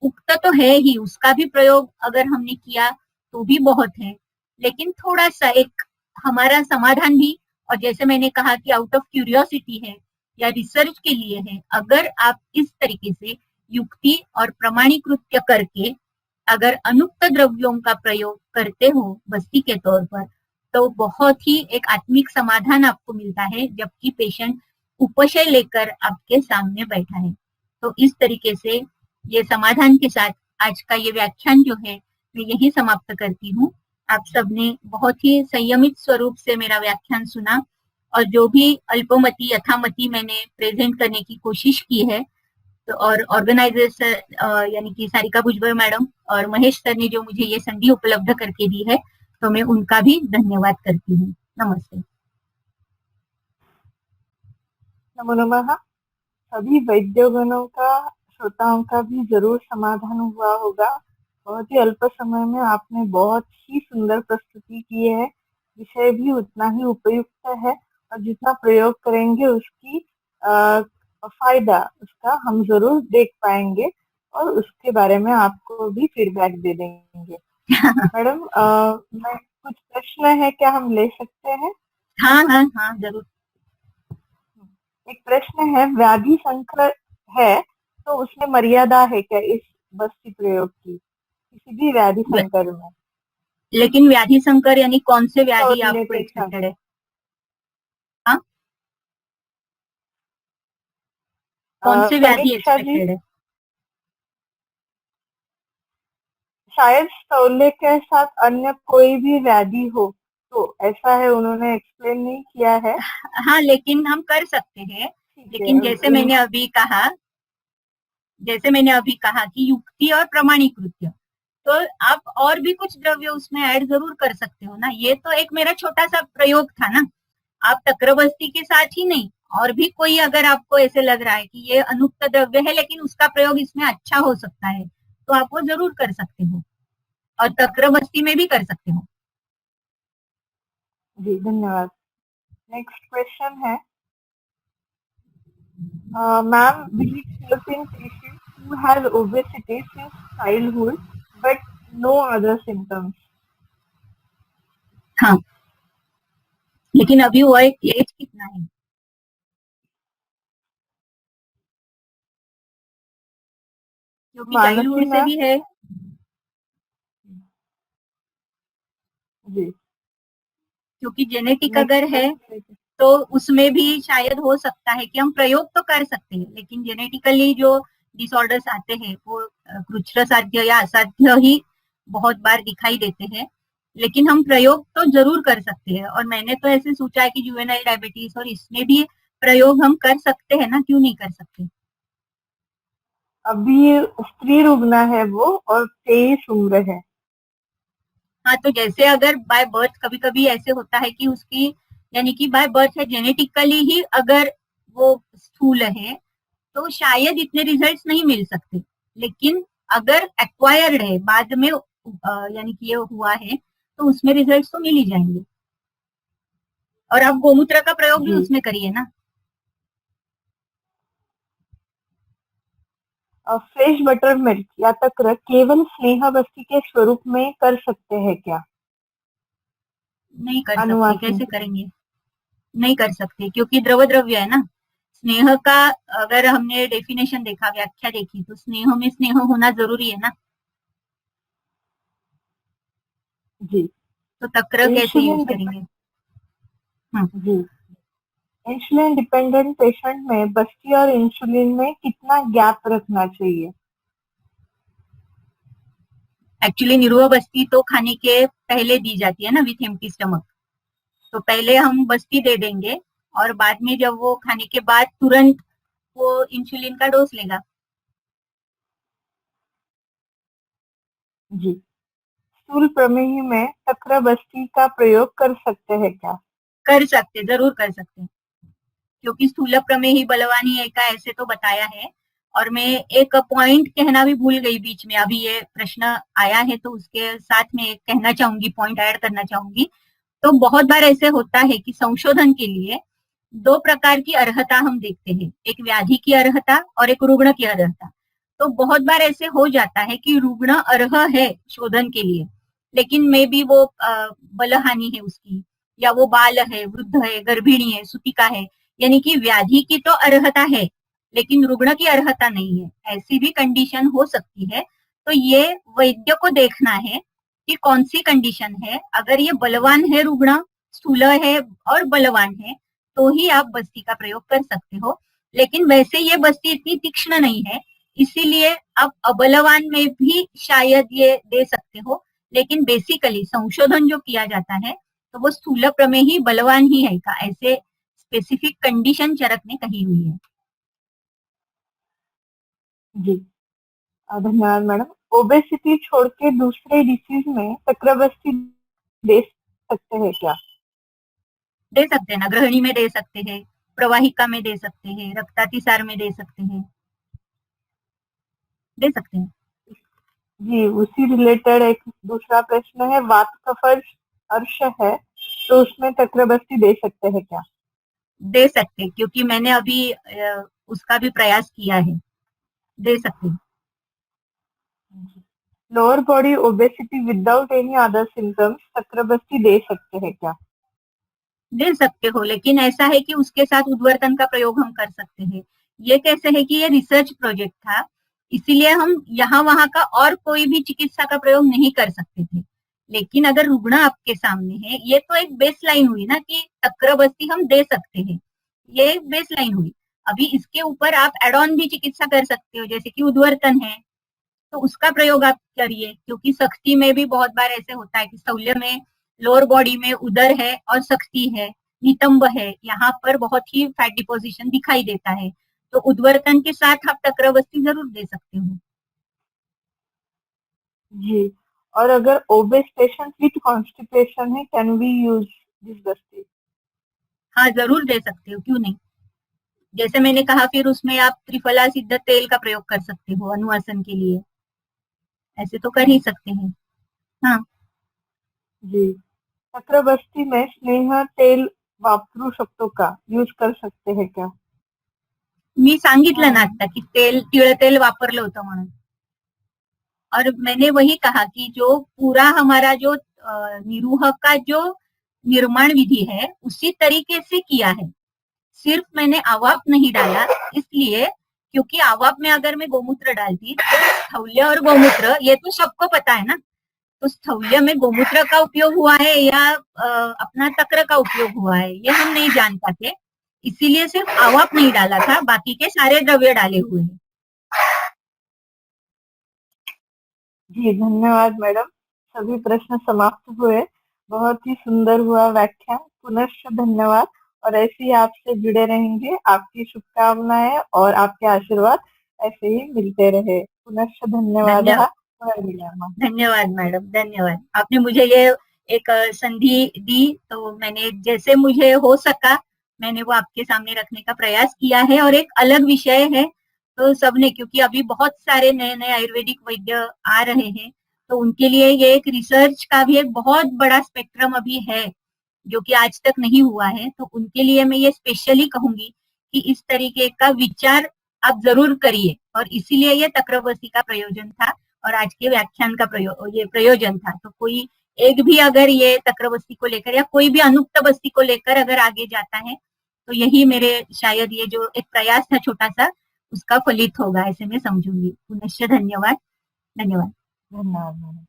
उक्त तो है ही, उसका भी प्रयोग अगर हमने किया तो भी बहुत है, लेकिन थोड़ा सा एक हमारा समाधान भी, और जैसे मैंने कहा कि आउट ऑफ क्यूरियोसिटी है या रिसर्च के लिए है, अगर आप इस तरीके से युक्ति और प्रमाणीकृत करके अगर अनुक्त द्रव्यों का प्रयोग करते हो बस्ती के तौर पर, तो बहुत ही एक आत्मिक समाधान आपको मिलता है, जबकि पेशेंट उपशय लेकर आपके सामने बैठा है। तो इस तरीके से ये समाधान के साथ आज का ये व्याख्यान जो है मैं यही समाप्त करती हूँ। आप सबने बहुत ही संयमित स्वरूप से मेरा व्याख्यान सुना, और जो भी अल्पमति यथामति मैंने प्रेजेंट करने की कोशिश की है, तो और ऑर्गेनाइजर यानी कि सारिका भुजबल मैडम और महेश सर ने जो मुझे ये संधि उपलब्ध करके दी है, तो मैं उनका भी धन्यवाद करती हूँ। नमस्ते। नमो नमः। सभी वैद्यगणों का, श्रोताओं का भी जरूर समाधान हुआ होगा। बहुत ही अल्प समय में आपने बहुत ही सुंदर प्रस्तुति की है। विषय भी उतना ही उपयुक्त है, और जितना प्रयोग करेंगे उसकी फायदा उसका हम जरूर देख पाएंगे, और उसके बारे में आपको भी फीडबैक दे देंगे। मैडम, मैं कुछ प्रश्न है, क्या हम ले सकते हैं? हाँ हाँ हाँ, जरूर। एक प्रश्न है, व्याधि संकर है तो उसमें मर्यादा है क्या इस बस्ती प्रयोग की, किसी भी व्याधि संकर में? लेकिन व्याधि संकर यानी कौन से व्याधि आपको एक्सपेक्टेड है? हाँ, कौन से व्याधि समीक्षा जी, एक्सपेक्टेड है? शायद स्थौल्य के साथ अन्य कोई भी व्याधि हो, तो ऐसा है, उन्होंने एक्सप्लेन नहीं किया है। हाँ, लेकिन हम कर सकते हैं। लेकिन जैसे मैंने अभी कहा कि युक्ति और प्रमाणीकृत, तो आप और भी कुछ द्रव्य उसमें ऐड जरूर कर सकते हो ना। ये तो एक मेरा छोटा सा प्रयोग था ना। आप तक्रबस्ती के साथ ही नहीं, और भी कोई अगर आपको ऐसे लग रहा है कि ये अनुक्त द्रव्य है लेकिन उसका प्रयोग इसमें अच्छा हो सकता है, तो आप वो जरूर कर सकते हो, और तक्रबस्ती में भी कर सकते हो। जी, धन्यवाद। नेक्स्ट क्वेश्चन है, ma'am, will it help in patients who has obesity since childhood but no other symptoms? हाँ, लेकिन अभी वो एक एज कितना है? क्योंकि चाइल्डहुड से भी है। जी, क्योंकि जेनेटिक अगर है तो उसमें भी शायद हो सकता है कि हम प्रयोग तो कर सकते हैं, लेकिन जेनेटिकली जो डिसऑर्डर्स आते हैं वो कृच्छ्र साध्य या असाध्य ही बहुत बार दिखाई देते हैं। लेकिन हम प्रयोग तो जरूर कर सकते हैं, और मैंने तो ऐसे सोचा है कि जुवेनाइल डायबिटीज और इसमें भी प्रयोग हम कर सकते हैं ना, क्यों नहीं कर सकते? अभी स्त्री रुग्ण है वो, और 23 उम्र है। हाँ, तो जैसे अगर बाय बर्थ कभी कभी ऐसे होता है कि उसकी यानी कि बाय बर्थ है, जेनेटिकली ही अगर वो स्थूल है, तो शायद इतने रिजल्ट्स नहीं मिल सकते। लेकिन अगर एक्वायर्ड है, बाद में यानी कि ये हुआ है, तो उसमें रिजल्ट तो मिल ही जाएंगे। और आप गोमूत्र का प्रयोग भी जी। उसमें करिए ना। फ्रेश बटर मिल्क या तक्र केवल स्नेह बस्ती के स्वरूप में कर सकते हैं क्या? नहीं कर सकते, अनुवासन कैसे के लिए। करेंगे? नहीं कर सकते, क्योंकि द्रव द्रव्य है ना। स्नेह का अगर हमने डेफिनेशन देखा, व्याख्या देखी, तो स्नेह में स्नेह होना जरूरी है ना। जी। तो तक्र कैसे यूज इंसुलिन करेंगे? हम्म, जी। इंसुलिन डिपेंडेंट पेशेंट में बस्ती और इंसुलिन में कितना गैप रखना चाहिए? एक्चुअली निरुआ बस्ती तो खाने के पहले दी जाती है ना, विथ एम्प्टी स्टमक। तो पहले हम बस्ती दे देंगे, और बाद में जब वो खाने के बाद तुरंत वो इंसुलिन का डोज लेगा। जी। स्थूल प्रमेही में तक्र बस्ती का प्रयोग कर सकते हैं क्या? कर सकते, जरूर कर सकते, क्योंकि स्थूल प्रमेय बलवान ही का ऐसे तो बताया है। और मैं एक पॉइंट कहना भी भूल गई बीच में, अभी ये प्रश्न आया है तो उसके साथ में एक कहना चाहूंगी, पॉइंट ऐड करना चाहूंगी। तो बहुत बार ऐसे होता है कि संशोधन के लिए दो प्रकार की अर्हता हम देखते हैं, एक व्याधि की अर्हता और एक रुग्ण की अर्हता। तो बहुत बार ऐसे हो जाता है कि रुग्ण अर्ह है शोधन के लिए, लेकिन मे बी वो बलहानि है उसकी, या वो बाल है, वृद्ध है, गर्भिणी है, सुतिका है, यानी कि व्याधि की तो अर्हता है लेकिन रुग्ण की अर्हता नहीं है, ऐसी भी कंडीशन हो सकती है। तो ये वैद्य को देखना है कि कौन सी कंडीशन है। अगर ये बलवान है रुग्ण, स्थूल है और बलवान है, तो ही आप बस्ती का प्रयोग कर सकते हो। लेकिन वैसे ये बस्ती इतनी तीक्ष्ण नहीं है, इसीलिए आप अबलवान में भी शायद ये दे सकते हो। लेकिन बेसिकली संशोधन जो किया जाता है, तो वो स्थूल प्रमेय ही बलवान ही है का, ऐसे स्पेसिफिक कंडीशन चरक ने कही हुई है। जी। धन्यवाद मैडम। ओबेसिटी छोड़ के दूसरे डिसीज में तक्र बस्ती दे सकते हैं क्या? दे सकते हैं ना, गृहिणी में दे सकते हैं, प्रवाहिका में दे सकते हैं, रक्तातिसार में दे सकते हैं, दे सकते हैं। जी, उसी रिलेटेड एक दूसरा प्रश्न है, वात कफ अर्श है तो उसमें तक्र बस्ती दे सकते हैं क्या? दे सकते, क्योंकि मैंने अभी उसका भी प्रयास किया है, दे सकते। Lower body obesity without any other symptoms तक्र बस्ती दे सकते हैं क्या? दे सकते हो, लेकिन ऐसा है कि उसके साथ उद्वर्तन का प्रयोग हम कर सकते हैं। ये कैसे है कि ये रिसर्च प्रोजेक्ट था, इसीलिए हम यहाँ वहां का और कोई भी चिकित्सा का प्रयोग नहीं कर सकते थे। लेकिन अगर रुग्ण आपके सामने है, ये तो एक बेस लाइन हुई ना कि तक्र बस्ती हम दे सकते हैं, ये एक बेस लाइन हुई। अभी इसके ऊपर आप एड ऑन भी चिकित्सा कर सकते हो, जैसे कि उद्वर्तन है, तो उसका प्रयोग आप करिए। क्योंकि सख्ती में भी बहुत बार ऐसे होता है कि स्थौल्य में लोअर बॉडी में उदर है और सख्ती है, नितंब है, यहाँ पर बहुत ही फैट डिपोजिशन दिखाई देता है, तो उद्वर्तन के साथ आप तक्रबस्ती जरूर दे सकते हो। जी। और अगर ओबेस पेशेंट विथ कॉन्स्टिपेशन है, कैन वी यूज दिस बस्ती? हाँ, जरूर दे सकते हो, क्यों नहीं। जैसे मैंने कहा, फिर उसमें आप त्रिफला सिद्ध तेल का प्रयोग कर सकते हो अनुवासन के लिए, ऐसे तो कर ही सकते हैं। हाँ, जी। तक्र बस्ती में स्नेह तेल वापरू शकतो का? यूज कर सकते हैं क्या? मी सांगितलं ना हाँ। आता की तेल, तिळ तेल वापरलं होतं म्हणून। और मैंने वही कहा कि जो पूरा हमारा जो निरूह का जो निर्माण विधि है उसी तरीके से किया है, सिर्फ मैंने आवाप नहीं डाला, इसलिए क्योंकि आवाप में अगर मैं गोमूत्र डालती तो स्थौल्य और गोमूत्र ये तो सबको पता है ना, तो स्थौल्य में गोमूत्र का उपयोग हुआ है या अपना तक्र का उपयोग हुआ है ये हम नहीं जान पाते, इसीलिए सिर्फ आवाप नहीं डाला था, बाकी के सारे द्रव्य डाले हुए हैं। जी, धन्यवाद मैडम। सभी प्रश्न समाप्त हुए। बहुत ही सुंदर हुआ व्याख्यान। पुनश्च धन्यवाद। और ऐसे ही आपसे जुड़े रहेंगे। आपकी शुभकामनाएं और आपके आशीर्वाद ऐसे ही मिलते रहे। पुनश्च धन्यवाद। धन्यवाद, पुनर्मिलामः। धन्यवाद मैडम, धन्यवाद। आपने मुझे ये एक संधि दी, तो मैंने जैसे मुझे हो सका मैंने वो आपके सामने रखने का प्रयास किया है। और एक अलग विषय है, तो सबने, क्योंकि अभी बहुत सारे नए नए आयुर्वेदिक वैद्य आ रहे हैं, तो उनके लिए ये एक रिसर्च का भी एक बहुत बड़ा स्पेक्ट्रम अभी है जो कि आज तक नहीं हुआ है। तो उनके लिए मैं ये स्पेशली कहूंगी कि इस तरीके का विचार आप जरूर करिए, और इसीलिए ये तक्रबसी का प्रयोजन था और आज के व्याख्यान का ये प्रयोजन था। तो कोई एक भी अगर ये तक्रबसी को लेकर या कोई भी अनुक्त बस्ती को लेकर अगर आगे जाता है, तो यही मेरे शायद ये जो एक प्रयास था छोटा सा, उसका फलित होगा, ऐसे मैं समझूंगी। पुनश्च धन्यवाद। धन्यवाद। धन्यवाद।